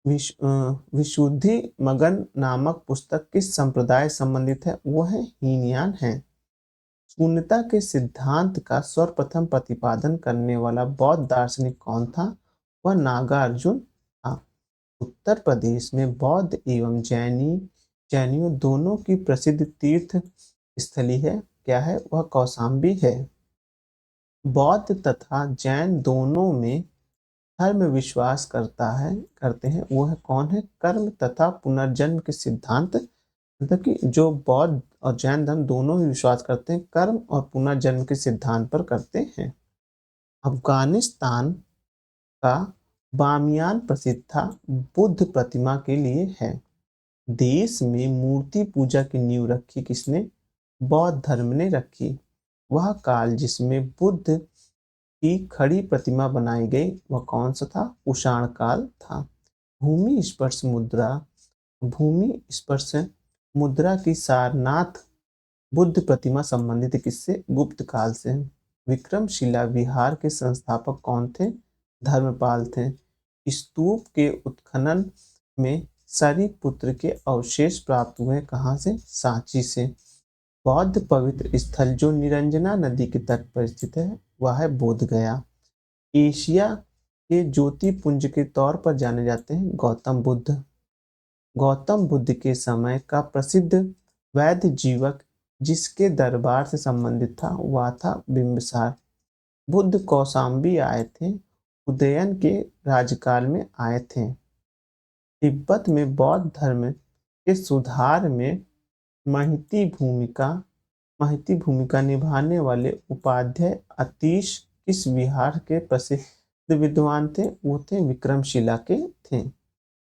विशुद्धि मगन नामक पुस्तक किस संप्रदाय संबंधित है? वो है हीनयान है। शून्यता के सिद्धांत का सर्वप्रथम प्रतिपादन करने वाला बौद्ध दार्शनिक कौन था? वह नागार्जुन था। उत्तर प्रदेश में बौद्ध एवं जैनियों दोनों की प्रसिद्ध तीर्थ स्थली है, क्या है? वह कौशाम्बी है। बौद्ध तथा जैन दोनों में धर्म विश्वास करते हैं, वो है कौन है? कर्म तथा पुनर्जन्म के सिद्धांत। मतलब कि जो बौद्ध और जैन धर्म दोनों ही विश्वास करते हैं, कर्म और पुनर्जन्म के सिद्धांत पर करते हैं। अफगानिस्तान का बामियान प्रसिद्ध था बुद्ध प्रतिमा के लिए है। देश में मूर्ति पूजा की नींव रखी किसने? बौद्ध धर्म ने रखी। वह काल जिसमें बुद्ध की खड़ी प्रतिमा बनाई गई वह कौन सा था? कुषाण काल था। भूमि स्पर्श मुद्रा, भूमि स्पर्श मुद्रा की सारनाथ बुद्ध प्रतिमा संबंधित किससे? गुप्त काल से है। विक्रमशिला विहार के संस्थापक कौन थे? धर्मपाल थे। स्तूप के उत्खनन में सरिपुत्र के अवशेष प्राप्त हुए कहाँ से? सांची से। बौद्ध पवित्र स्थल जो निरंजना नदी के तट पर स्थित है वह है बोध गया। एशिया के ज्योतिपुंज के तौर पर जाने जाते हैं गौतम बुद्ध। गौतम बुद्ध के समय का प्रसिद्ध वैद्य जीवक जिसके दरबार से संबंधित था वह था बिंबिसार। बुद्ध कौशाम्बी आए थे, उदयन के राजकाल में आए थे। तिब्बत में बौद्ध धर्म के सुधार में महती भूमिका महती भूमिका निभाने वाले उपाध्याय अतीश किस विहार के प्रसिद्ध विद्वान थे? वो थे विक्रमशिला के थे।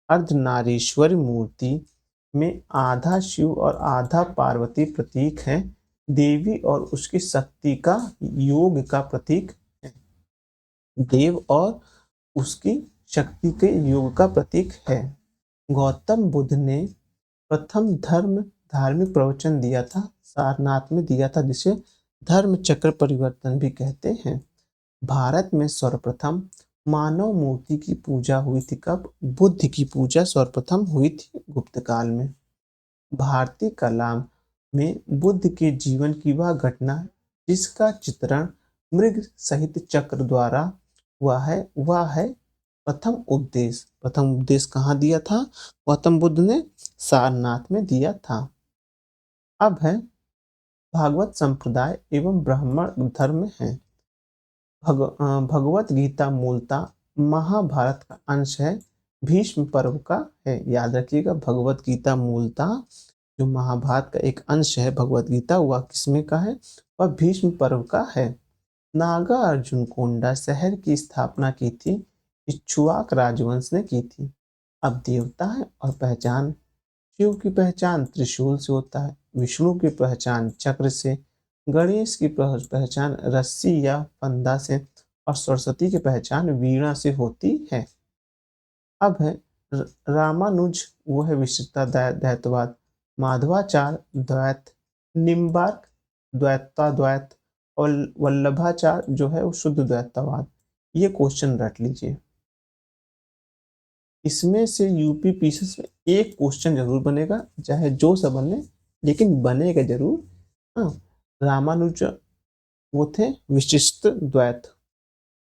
अर्धनारीश्वरी मूर्ति में आधा शिव और आधा पार्वती प्रतीक है। देवी और उसकी शक्ति का योग का प्रतीक है। देव और उसकी शक्ति के योग का प्रतीक है। गौतम बुद्ध ने प्रथम धार्मिक प्रवचन दिया था सारनाथ में दिया था जिसे धर्म चक्र परिवर्तन भी कहते हैं। भारत में सर्वप्रथम मानव मूर्ति की पूजा हुई थी कब? बुद्ध की पूजा सर्वप्रथम हुई थी गुप्त काल में। भारतीय कला में बुद्ध के जीवन की वह घटना जिसका चित्रण मृग सहित चक्र द्वारा हुआ है वह है प्रथम उपदेश। प्रथम उपदेश कहाँ दिया था? गौतम बुद्ध ने सारनाथ में दिया था। अब है भागवत संप्रदाय एवं ब्राह्मण धर्म है। भगवत गीता मूलतः महाभारत का अंश है, भीष्म पर्व का है। याद रखिएगा भगवत गीता मूलतः जो महाभारत का एक अंश है भगवत गीता वह किसमें का है? वह भीष्म पर्व का है। नागा अर्जुन कोंडा शहर की स्थापना की थी इक्ष्वाक राजवंश ने की थी। अब देवता है और पहचान शिव की पहचान त्रिशूल से होता है, विष्णु की पहचान चक्र से, गणेश की पहचान रस्सी या फंदा से और सरस्वती की पहचान वीणा से होती है। अब है रामानुज वो है विशिष्टता द्वैतवाद, माधवाचार्य द्वैत, निम्बार्क द्वैत और वल्लभाचार्य जो है वो शुद्ध द्वैतवाद। ये क्वेश्चन रट लीजिए। इसमें से यूपी पीसीएस में एक क्वेश्चन जरूर बनेगा चाहे जो सा बने लेकिन बनेगा जरूर। हाँ, रामानुज वो थे विशिष्ट द्वैत,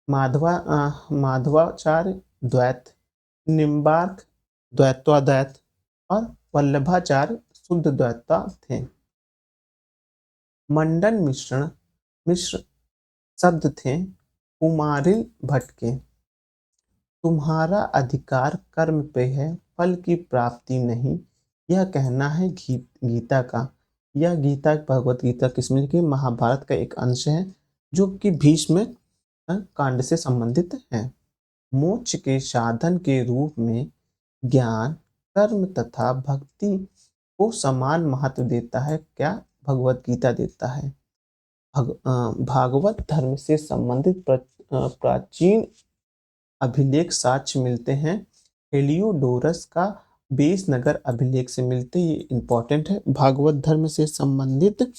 माधवाचार्य द्वैत, निम्बार्क द्वैतवाद्वैत और वल्लभाचार्य शुद्ध द्वैता थे। मंडन मिश्र शब्द थे कुमारिल भट्ट के। तुम्हारा अधिकार कर्म पे है फल की प्राप्ति नहीं, यह कहना है गीता का। यह गीता भगवत गीता किसमें लिखी? महाभारत का एक अंश है जो कि भीष्म कांड से संबंधित है। मोक्ष के साधन के रूप में ज्ञान कर्म तथा भक्ति को समान महत्व देता है क्या? भगवत गीता देता है। भागवत धर्म से संबंधित प्राचीन अभिलेख साक्ष्य मिलते हैं हेलियोडोरस का बेस नगर अभिलेख से मिलते। ये इंपॉर्टेंट है। भागवत धर्म से संबंधित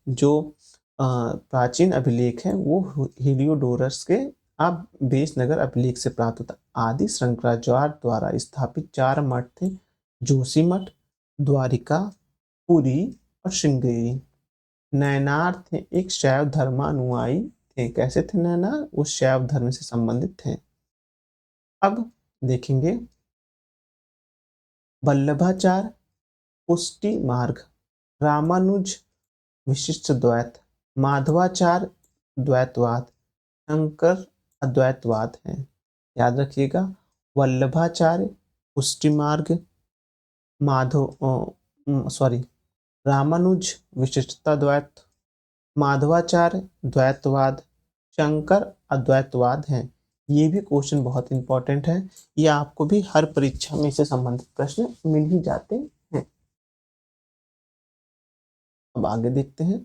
जो प्राचीन अभिलेख है वो हेलियोडोरस के अब बेस नगर अभिलेख से प्राप्त होता। आदि शंकराचार्य द्वारा स्थापित 4 मठ थे, जोशी मठ, द्वारिका, पुरी और श्रृंगेरी। नयनार थे एक शैव धर्मानुयायी थे। कैसे थे नयनार? वो शैव धर्म से संबंधित थे। अब देखेंगे वल्लभाचार्य पुष्टि मार्ग, रामानुज विशिष्ट द्वैत, माधवाचार्य द्वैतवाद, शंकर अद्वैतवाद है। याद रखिएगा वल्लभाचार्य पुष्टि मार्ग, रामानुज विशिष्टता द्वैत, माधवाचार्य द्वैतवाद, शंकर अद्वैतवाद हैं। ये भी क्वेश्चन बहुत इंपॉर्टेंट है। ये आपको भी हर परीक्षा में इससे संबंधित प्रश्न मिल ही जाते हैं। अब आगे देखते हैं।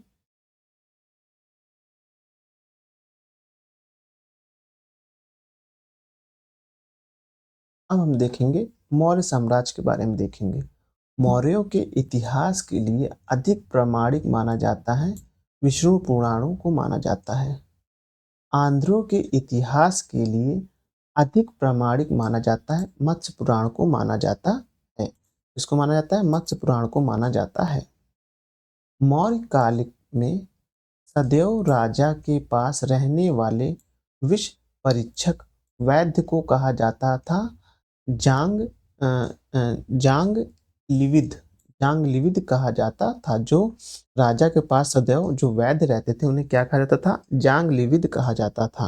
अब हम देखेंगे मौर्य साम्राज्य के बारे में देखेंगे। मौर्यों के इतिहास के लिए अधिक प्रामाणिक माना जाता है विष्णु पुराणों को माना जाता है। आंध्रों के इतिहास के लिए अधिक प्रामाणिक माना जाता है मत्स्य पुराण को माना जाता है। इसको माना जाता है मत्स्य पुराण को माना जाता है। मौर्य काल में सदैव राजा के पास रहने वाले विष परीक्षक वैद्य को कहा जाता था जांग अ, जांग लिविद। जांग लिविद कहा जाता था। जो राजा के पास सदैव जो वैद्य रहते थे उन्हें क्या कहा जाता था? जांग लिविद कहा जाता था।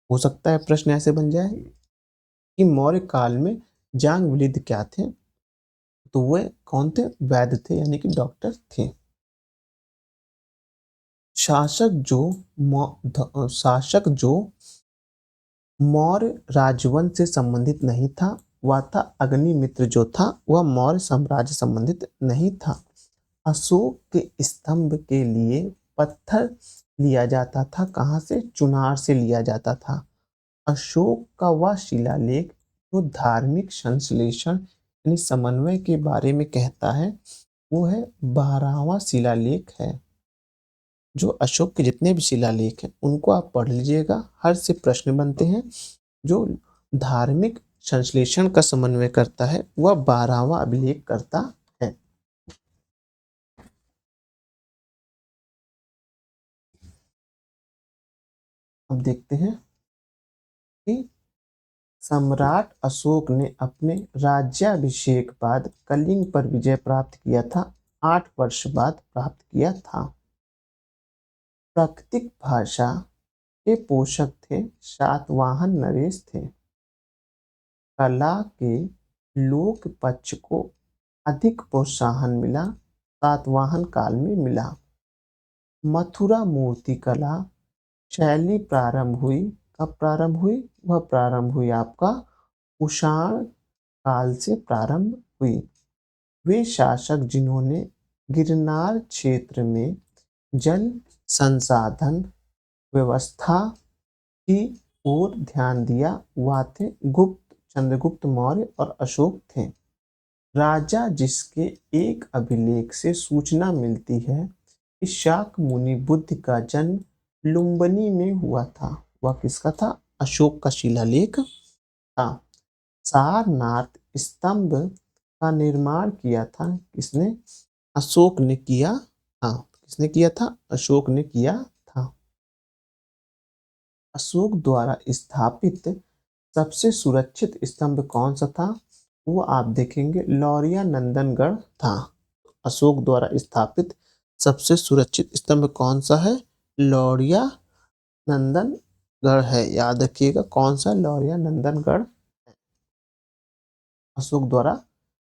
हो सकता है प्रश्न ऐसे बन जाए कि मौर्य काल में जांग लिविद क्या थे? तो वे कौन थे? वैद्य थे, यानी कि डॉक्टर थे। शासक जो मौर्य राजवंश से संबंधित नहीं था वह था अग्निमित्र। जो था वह मौर्य साम्राज्य संबंधित नहीं था। अशोक के स्तंभ के लिए पत्थर लिया जाता था। कहाँ से? चुनार से लिया जाता था। अशोक का वह शिलालेख जो धार्मिक संश्लेषण यानी समन्वय के बारे में कहता है वो है 12वां शिलालेख है। जो अशोक के जितने भी शिलालेख हैं उनको आप पढ़ लीजिएगा, हर से प्रश्न बनते हैं। जो धार्मिक संश्लेषण का समन्वय करता है वह 12वां अभिलेख करता है। अब देखते हैं कि सम्राट अशोक ने अपने राज्याभिषेक बाद कलिंग पर विजय प्राप्त किया था। 8 वर्ष बाद प्राप्त किया था। प्राकृतिक भाषा के पोषक थे सातवाहन नरेश थे। कला के लोक पक्ष को अधिक प्रोत्साहन मिला सातवाहन काल में मिला। मथुरा मूर्ति कला शैली प्रारंभ हुई। कब प्रारंभ हुई? वह प्रारंभ हुई आपका कुषाण काल से प्रारंभ हुई। वे शासक जिन्होंने गिरनार क्षेत्र में जल संसाधन व्यवस्था की ओर ध्यान दिया वह थे चंद्रगुप्त मौर्य और अशोक थे। राजा जिसके एक अभिलेख से सूचना मिलती है कि शाक्यमुनि बुद्ध का जन्म लुम्बिनी में हुआ था, वह किसका था? अशोक का शिलालेख था। सारनाथ स्तंभ का निर्माण किया था किसने? अशोक ने किया था। किसने किया था? अशोक ने किया था। अशोक द्वारा स्थापित सबसे सुरक्षित स्तंभ कौन सा था? वो आप देखेंगे लौरिया नंदनगढ़ था। अशोक द्वारा स्थापित सबसे सुरक्षित स्तंभ कौन सा है? लौरिया नंदनगढ़ है। याद रखिएगा कौन सा? लौरिया नंदनगढ़। अशोक द्वारा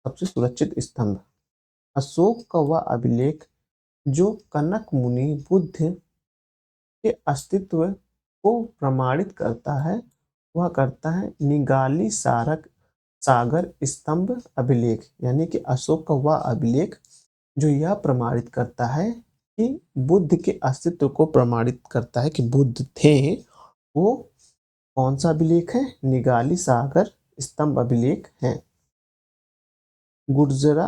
सबसे सुरक्षित स्तंभ। अशोक का वह अभिलेख जो कनक मुनि बुद्ध के अस्तित्व को प्रमाणित करता है वह करता है निगाली सागर स्तंभ अभिलेख। यानी कि अशोक का वह अभिलेख जो यह प्रमाणित करता है कि बुद्ध के अस्तित्व को प्रमाणित करता है कि बुद्ध थे, वो कौन सा अभिलेख है? निगाली सागर स्तंभ अभिलेख है। गुर्जरा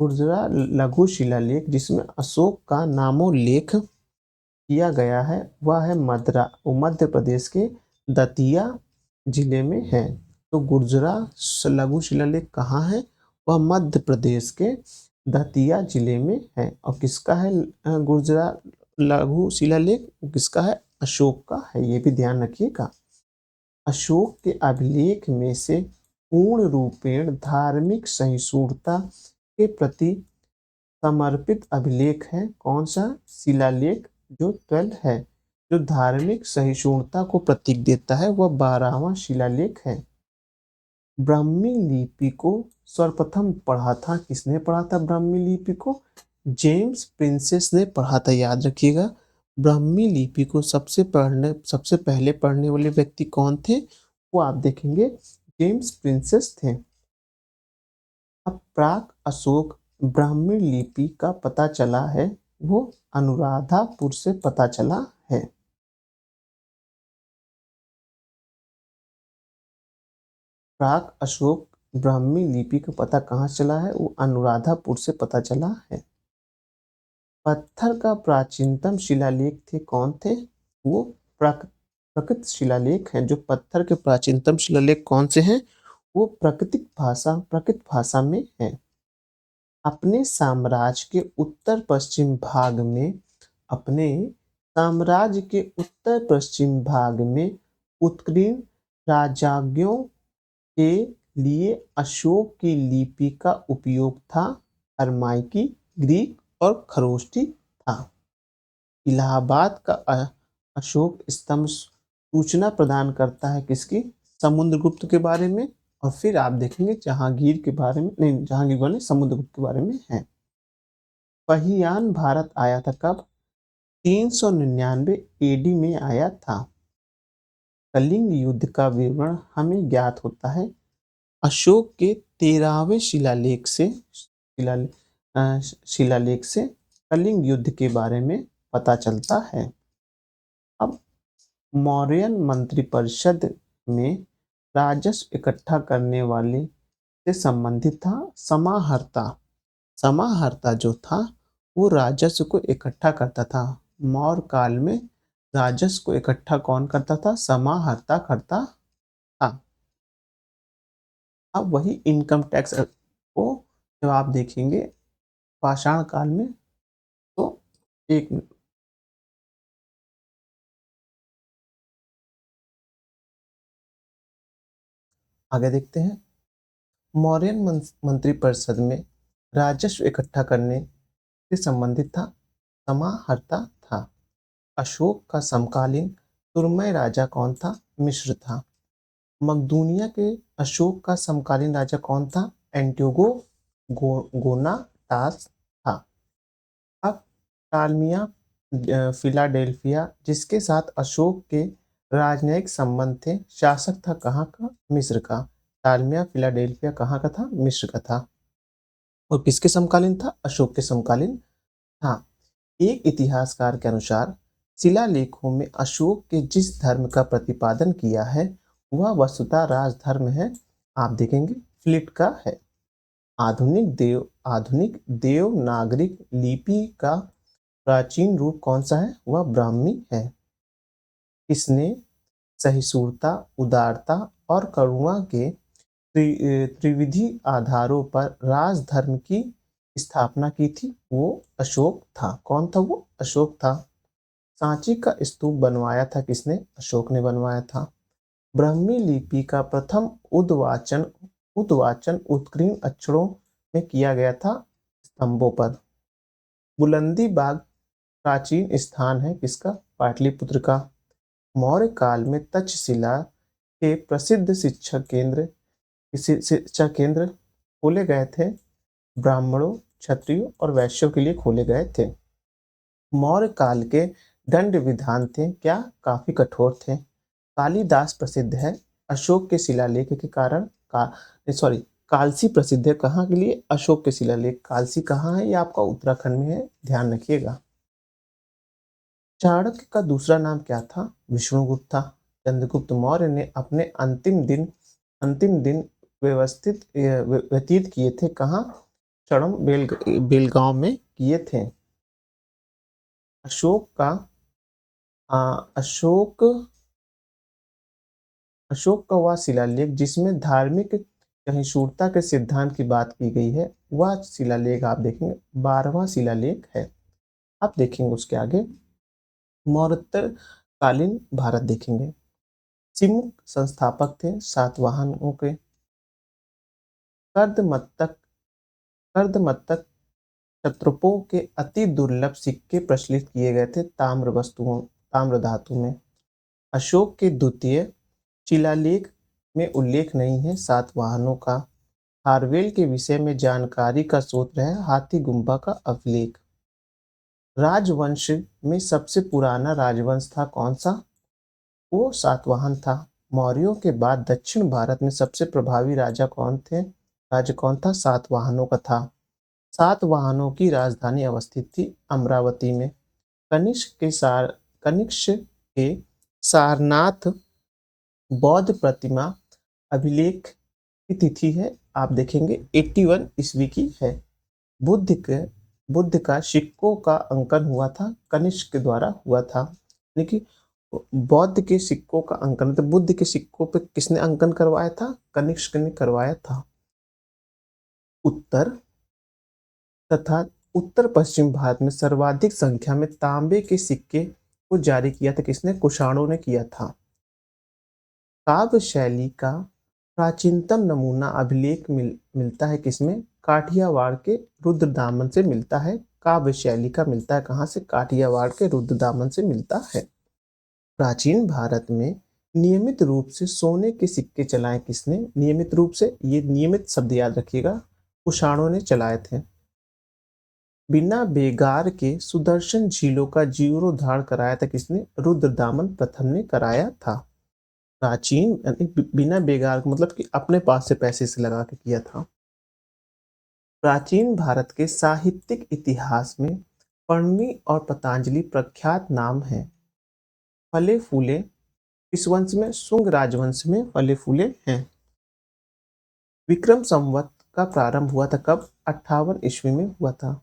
गुर्जरा लघु शिलालेख जिसमें अशोक का नामोल्लेख किया गया है वह है मध्य प्रदेश के दतिया जिले में है। तो गुर्जरा लघु शिलालेख कहाँ है? वह मध्य प्रदेश के दतिया जिले में है। और किसका है गुर्जरा लघु शिलालेख? किसका है? अशोक का है। ये भी ध्यान रखिएगा। अशोक के अभिलेख में से पूर्ण रूपेण धार्मिक सहिष्णुता के प्रति समर्पित अभिलेख है कौन सा? शिलालेख जो 12 है, जो धार्मिक सहिष्णुता को प्रतीक देता है वह 12वां शिलालेख है। ब्राह्मी लिपि को सर्वप्रथम पढ़ा था किसने? पढ़ा था ब्राह्मी लिपि को? जेम्स प्रिंसेस ने पढ़ा था। याद रखिएगा ब्राह्मी लिपि को सबसे पहले पढ़ने वाले व्यक्ति कौन थे? वो आप देखेंगे जेम्स प्रिंसेस थे। अब प्राक अशोक ब्राह्मी लिपि का पता चला है वो अनुराधापुर से पता चला है। प्राक अशोक ब्राह्मी लिपि का पता कहाँ चला है? वो अनुराधापुर से पता चला है। पत्थर का प्राचीनतम शिलालेख थे कौन थे? वो प्राकृत शिलालेख हैं। जो पत्थर के प्राचीनतम शिलालेख कौन से हैं? वो प्राकृत भाषा में है। अपने साम्राज्य के उत्तर पश्चिम भाग में अपने साम्राज्य के उत्तर पश्चिम भाग में उत्कीर्ण राजाज्ञों के लिए अशोक की लिपि का उपयोग था। अरमाइकी, ग्रीक और खरोष्टी था। इलाहाबाद का अशोक स्तंभ सूचना प्रदान करता है किसकी? समुद्रगुप्त के बारे में। और फिर आप देखेंगे जहांगीर के बारे में, नहीं जहांगीर वाले समुद्रगुप्त के बारे में है। पहियान भारत आया था कब? 399 एडी में आया था। कलिंग युद्ध का विवरण हमें ज्ञात होता है अशोक के 13वें शिलालेख से कलिंग युद्ध के बारे में पता चलता है। अब मौर्यन मंत्रिपरिषद में राजस्व इकट्ठा करने वाले से संबंधित था समाहर्ता। समाहर्ता जो था वो राजस्व को इकट्ठा करता था। मौर्य काल में राजस्व को इकट्ठा कौन करता था? समाहर्ता करता था। अब वही इनकम टैक्स को जब आप देखेंगे पाषाण काल में, तो एक मिनट आगे देखते हैं। मौर्यन मंत्रिपरिषद में राजस्व इकट्ठा करने से संबंधित था समाहर्ता था। अशोक का समकालीन तुर्मय राजा कौन था? मिस्र था। मकदूनिया के अशोक का समकालीन राजा कौन था? एंटियोगो गोनाटास था। अब टालमिया फिलाडेल्फिया जिसके साथ अशोक के राजनयिक संबंध थे, शासक था कहाँ का? मिस्र का। टालमिया फिलाडेल्फिया कहाँ का था? मिस्र का था। और किसके समकालीन था? अशोक के समकालीन था। एक इतिहासकार के अनुसार शिलालेखों में अशोक के जिस धर्म का प्रतिपादन किया है वह वस्तुतः राजधर्म है। आप देखेंगे फ्लिट का है। आधुनिक देवनागरिक लिपि का प्राचीन रूप कौन सा है? वह ब्राह्मी है। इसने सहिष्णुता, उदारता और करुणा के त्रिविधि आधारों पर राजधर्म की स्थापना की थी। वो अशोक था। कौन था वो? अशोक था। सांची का स्तूप बनवाया था किसने? अशोक ने बनवाया था। ब्राह्मी लिपि का प्रथम उद्वाचन उत्कीर्ण अक्षरों में किया गया था स्तंभों पर। बुलंदी बाग प्राचीन स्थान है किसका? पाटलिपुत्र का। मौर्य काल में तक्षशिला के प्रसिद्ध शिक्षा केंद्र खोले गए थे। ब्राह्मणों, क्षत्रियों और वैश्यों के लिए खोले गए थे। मौर्य काल के दंड विधान थे क्या? काफी कठोर थे। कालिदास प्रसिद्ध है अशोक के शिलालेख के कारण। कालसी प्रसिद्ध है कहाँ के लिए? अशोक के शिलालेख। कालसी कहाँ है? ये आपका उत्तराखंड में है, ध्यान रखिएगा। चाणक्य का दूसरा नाम क्या था? विष्णुगुप्त था। चंद्रगुप्त मौर्य ने अपने अंतिम दिन व्यतीत किए थे कहाँ? चरम बेलगांव में किए थे। अशोक का आ, अशोक अशोक का वह शिलालेख जिसमें धार्मिक सहिष्णुता के सिद्धांत की बात की गई है, वह शिलालेख आप देखेंगे 12वां शिलालेख है। आप देखेंगे उसके आगे मौर्योत्तर कालीन भारत देखेंगे। सिमुक संस्थापक थे सातवाहनों के। कर्दमत्तक कर्दमत्तक क्षत्रपों के अति दुर्लभ सिक्के प्रचलित किए गए थे ताम्र धातु में। अशोक के द्वितीय शिलालेख में उल्लेख नहीं है सातवाहनों का। हार्वेल के विषय में जानकारी का स्रोत है हाथी गुम्बा का अभिलेख। राजवंश में सबसे पुराना राजवंश था कौन सा? वो सातवाहन था। मौर्यों के बाद दक्षिण भारत में सबसे प्रभावी राजा कौन थे? राज्य कौन था? सातवाहनों का था। सातवाहनों की राजधानी अवस्थित थी अमरावती में। कनिष्क के सारनाथ बौद्ध प्रतिमा अभिलेख की तिथि है, आप देखेंगे 81 ईस्वी की है। बुद्ध के बुद्ध का सिक्कों का अंकन हुआ था, कनिष्क के द्वारा हुआ था। यानी कि बौद्ध के सिक्कों का अंकन, तो बुद्ध के सिक्कों पे किसने अंकन करवाया था? कनिष्क ने करवाया था। उत्तर तथा उत्तर पश्चिम भारत में सर्वाधिक संख्या में तांबे के सिक्के को जारी किया था किसने? कुषाणों ने किया था। काव्य शैली का प्राचीनतम नमूना अभिलेख मिलता है किसमें? काठियावाड़ के रुद्रदामन से मिलता है। काव्य शैली का मिलता है कहाँ से? काठियावाड़ के रुद्रदामन से मिलता है। प्राचीन भारत में नियमित रूप से सोने के सिक्के चलाए किसने? नियमित रूप से, ये नियमित शब्द याद रखिएगा, कुषाणों ने चलाए थे। बिना बेगार के सुदर्शन झीलों का जीर्णोद्धार कराया था किसने? रुद्रदामन प्रथम ने कराया था। प्राचीन यानी बिना बेगार मतलब कि अपने पास से पैसे से लगा के किया था। प्राचीन भारत के साहित्यिक इतिहास में पढ़नी और पतंजलि प्रख्यात नाम हैं। फले फूले किस वंश में? शुंग राजवंश में फले फूले हैं। विक्रम संवत का प्रारंभ हुआ था कब? 58 ईस्वी में हुआ था।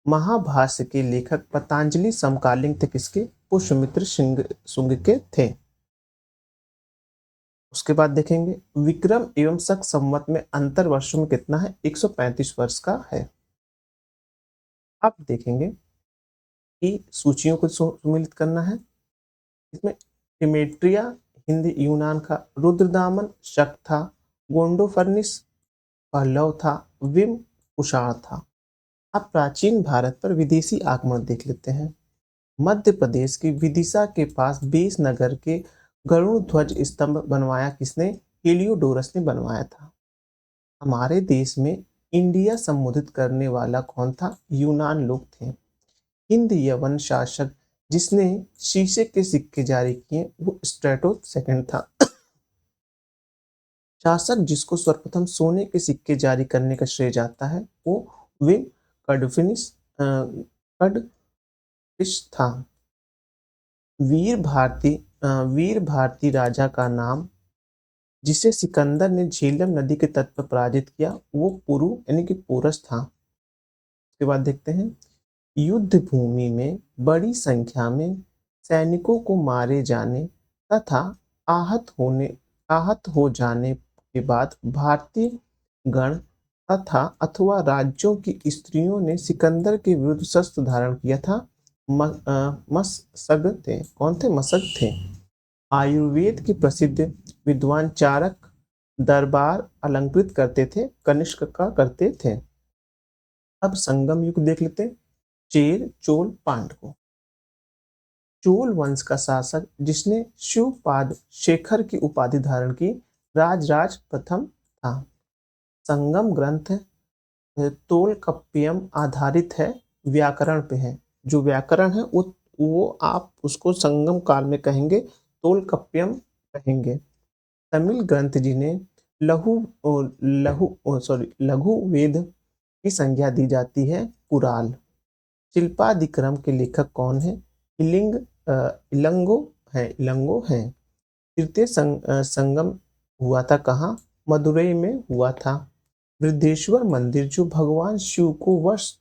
महाभाष्य के लेखक पतंजलि समकालीन थे किसके? पुष्यमित्र शुंग के थे। उसके बाद देखेंगे विक्रम एवं शक संवत में अंतर वर्षों में कितना है? 135 वर्ष का है। अब देखेंगे कि सूचियों को सम्मिलित करना है। इसमें टिमेट्रिया हिंदी यूनान का, रुद्रदामन शक था, गोंडोफर्निस पल्लव था, विम कुषाण था। अब प्राचीन भारत पर विदेशी आक्रमण देख लेते हैं। मध्य प्रदेश के विदिशा के पास बेस नगर के गरुड़ ध्वज स्तंभ बनवाया किसने? हेलियोडोरस ने बनवाया था। हमारे देश में इंडिया संबोधित करने वाला कौन था? यूनान लोग थे। हिंद यवन शासक जिसने शीशे के सिक्के जारी किए वो स्ट्रेटो सेकंड था। शासक जिसको सर्वप्रथम सोने के सिक्के जारी करने का श्रेय जाता है वो विम कडफिश था। वीर भारती राजा का नाम जिसे सिकंदर ने झेलम नदी के तट पर पराजित किया वो पुरु यानी कि पोरस था। उसके बाद देखते हैं युद्ध भूमि में बड़ी संख्या में सैनिकों को मारे जाने तथा आहत हो जाने के बाद भारतीय गण तथा अथवा राज्यों की स्त्रियों ने सिकंदर के विरुद्ध शस्त्र धारण किया था। मसग थे। कौन थे? मसग थे। आयुर्वेद के प्रसिद्ध विद्वान चारक दरबार अलंकृत करते थे, कनिष्क का करते थे। अब संगम युग देख लेते हैं। चेर चोल पांडव। चोल वंश का शासक जिसने शिवपाद शेखर की उपाधि धारण की राजराज प्रथम था। संगम ग्रंथ तोलकप्पियम आधारित है, व्याकरण पे है। जो व्याकरण है वो आप उसको संगम काल में कहेंगे, तोलकप्पियम कहेंगे। तमिल ग्रंथ जिन्हें लघु वेद की संज्ञा दी जाती है, कुराल। शिल्पादिक्रम के लेखक कौन है? इलंगो है। तृतीय संगम हुआ था कहाँ? मदुरई में हुआ था। वृद्धेश्वर मंदिर जो भगवान शिव को वर्ष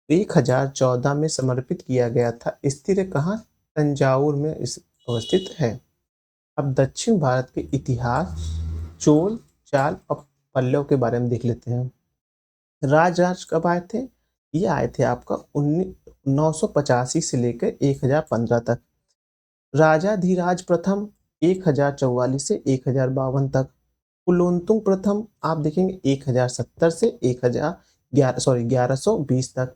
1014 में समर्पित किया गया था, स्थिर कहाँ? तंजावुर में अवस्थित है। अब दक्षिण भारत के इतिहास, चोल, चाल और पल्लव के बारे में देख लेते हैं। राजराज कब आए थे? ये आए थे आपका 985 से लेकर 1015 तक। राजाधिराज प्रथम 1044 से 1052 तक। कुलोत्तुंग प्रथम आप देखेंगे 1070 से 1120 तक।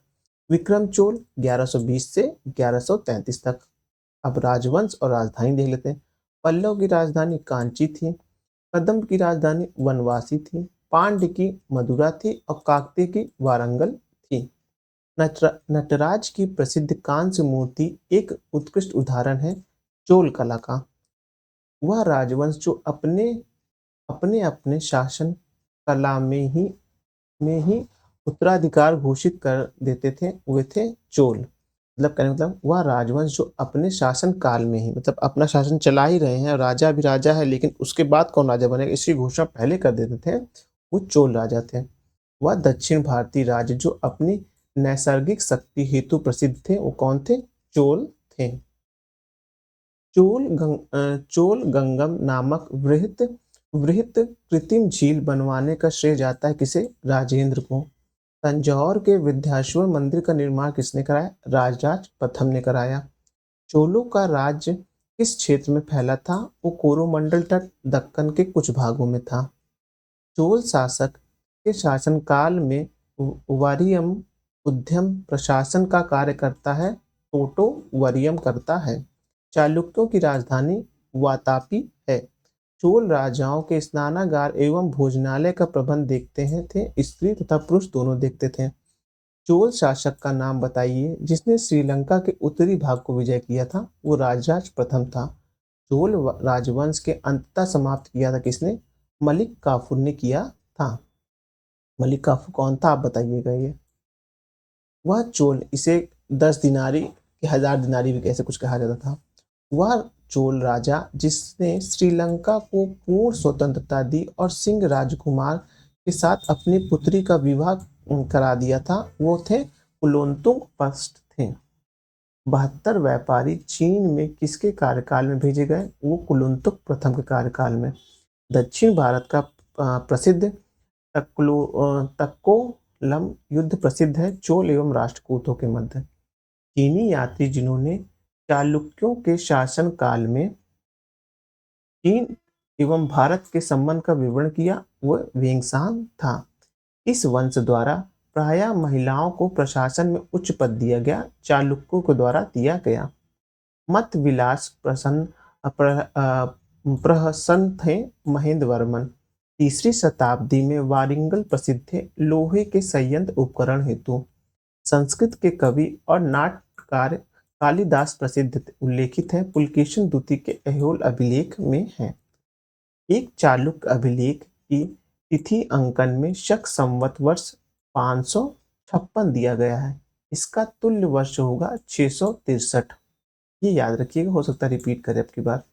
विक्रम चोल 1120 से 1133 तक। अब राजवंश और राजधानी देख लेते हैं। पल्लव की राजधानी कांची थी, कदम्ब की राजधानी वनवासी थी, पांड्य की मदुरा थी और काकतीय की वारंगल थी। नटराज की प्रसिद्ध कांस्य मूर्ति एक उत्कृष्ट उदाहरण है चोल कला का। वह राजवंश जो अपने अपने अपने शासन कला में ही उत्तराधिकार घोषित कर देते थे वे थे चोल। मतलब कहने का मतलब वह राजवंश जो अपने शासन काल में ही मतलब अपना शासन चला ही रहे हैं, राजा भी राजा है, लेकिन उसके बाद कौन राजा बनेगा इसकी घोषणा पहले कर देते थे, वो चोल राजा थे। वह दक्षिण भारतीय राज्य जो अपनी नैसर्गिक शक्ति हेतु प्रसिद्ध थे, वो कौन थे? चोल थे। चोल गंगम नामक वृहत वृहत कृत्रिम झील बनवाने का श्रेय जाता है किसे? राजेंद्र को। तंजौर के विद्याश्वर मंदिर का निर्माण किसने कराया? राजराज प्रथम ने कराया। चोलों का राज्य किस क्षेत्र में फैला था? वो कोरोमंडल तक दक्कन के कुछ भागों में था। चोल शासक के शासनकाल में वरियम उद्यम प्रशासन का कार्य करता है, टोटो वरियम करता है। चालुक्यों की राजधानी वातापी है। चोल राजाओं के स्नानागार एवं भोजनालय का प्रबंध देखते हैं थे, स्त्री तथा पुरुष दोनों देखते थे। चोल शासक का नाम बताइए जिसने श्रीलंका के उत्तरी भाग को विजय किया था? वो राजराज प्रथम था। चोल राजवंश के अंततः समाप्त किया था किसने? मलिक काफूर ने किया था। मलिक काफूर कौन था, आप बताइएगा ये। वह चोल, इसे 10 दिनारी या 1000 दिनारी भी कैसे कुछ कहा जाता था। वह चोल राजा जिसने श्रीलंका को पूर्ण स्वतंत्रता दी और सिंह राजकुमार के साथ अपनी पुत्री का विवाह करा दिया था, वो थे कुलोत्तुंग फर्स्ट थे। 72 व्यापारी चीन में किसके कार्यकाल में भेजे गए? वो कुलोत्तुंग प्रथम के कार्यकाल में। दक्षिण भारत का प्रसिद्ध तक्कोलम युद्ध प्रसिद्ध है चोल एवं राष्ट्रकूटों के मध्य। चीनी यात्री जिन्होंने चालुक्यों के शासन काल में चीन एवं भारत के संबंध का विवरण किया, वह वेंगसान था। इस वंश द्वारा प्रायः महिलाओं को प्रशासन में उच्च पद दिया गया, चालुक्यों के द्वारा दिया गया। मत विलास प्रहसन थे महेंद्र वर्मन। तीसरी शताब्दी में वारिंगल प्रसिद्ध थे लोहे के संयंत्र उपकरण हेतु। संस्कृत के कवि और नाट्यकार कालिदास प्रसिद्ध उल्लेखित हैं, पुलकेशिन द्वितीय के ऐहोल अभिलेख में हैं। एक चालुक्य अभिलेख की तिथि अंकन में शक संवत वर्ष 556 दिया गया है। इसका तुल्य वर्ष होगा 663। ये याद रखिएगा, हो सकता है रिपीट करें अब की बार।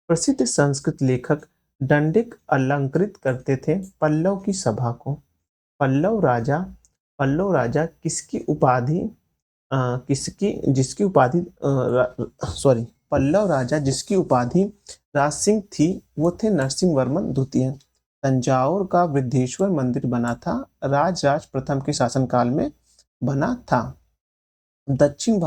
प्रसिद्ध संस्कृत लेखक दंडिक अलंकृत करते थे पल्लव की सभा को। पल्लव राजा किसकी उपाधि जिसकी उपाधि पल्लव राजा जिसकी उपाधि राज सिंह थी, वो थे नरसिंह वर्मन द्वितीय। तंजावुर का वृद्धेश्वर मंदिर बना था, राजराज प्रथम के शासनकाल में बना था। दक्षिण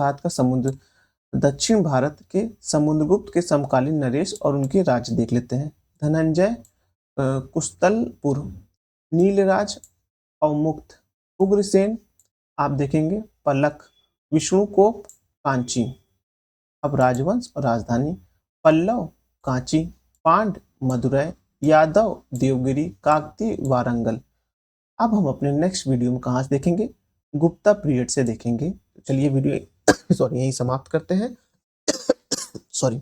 भारत के समुद्रगुप्त के समकालीन नरेश और उनके राज्य देख लेते हैं। धनंजय कुस्तलपुर, नीलराज अवमुक्त, उग्रसेन, आप देखेंगे पलक, विष्णुकोप, कांची। अब राजवंश और राजधानी। पल्लव कांची, पांड मदुरै, यादव देवगिरी, काकती वारंगल। अब हम अपने नेक्स्ट वीडियो में कहाँ से देखेंगे? गुप्ता पीरियड से देखेंगे। चलिए वीडियो यहीं समाप्त करते हैं। सॉरी।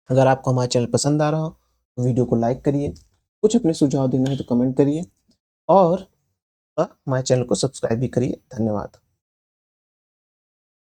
अगर आपको हमारा चैनल पसंद आ रहा हो तो वीडियो को लाइक करिए, कुछ अपने सुझाव देना है तो कमेंट करिए और हमारे चैनल को सब्सक्राइब भी करिए। धन्यवाद।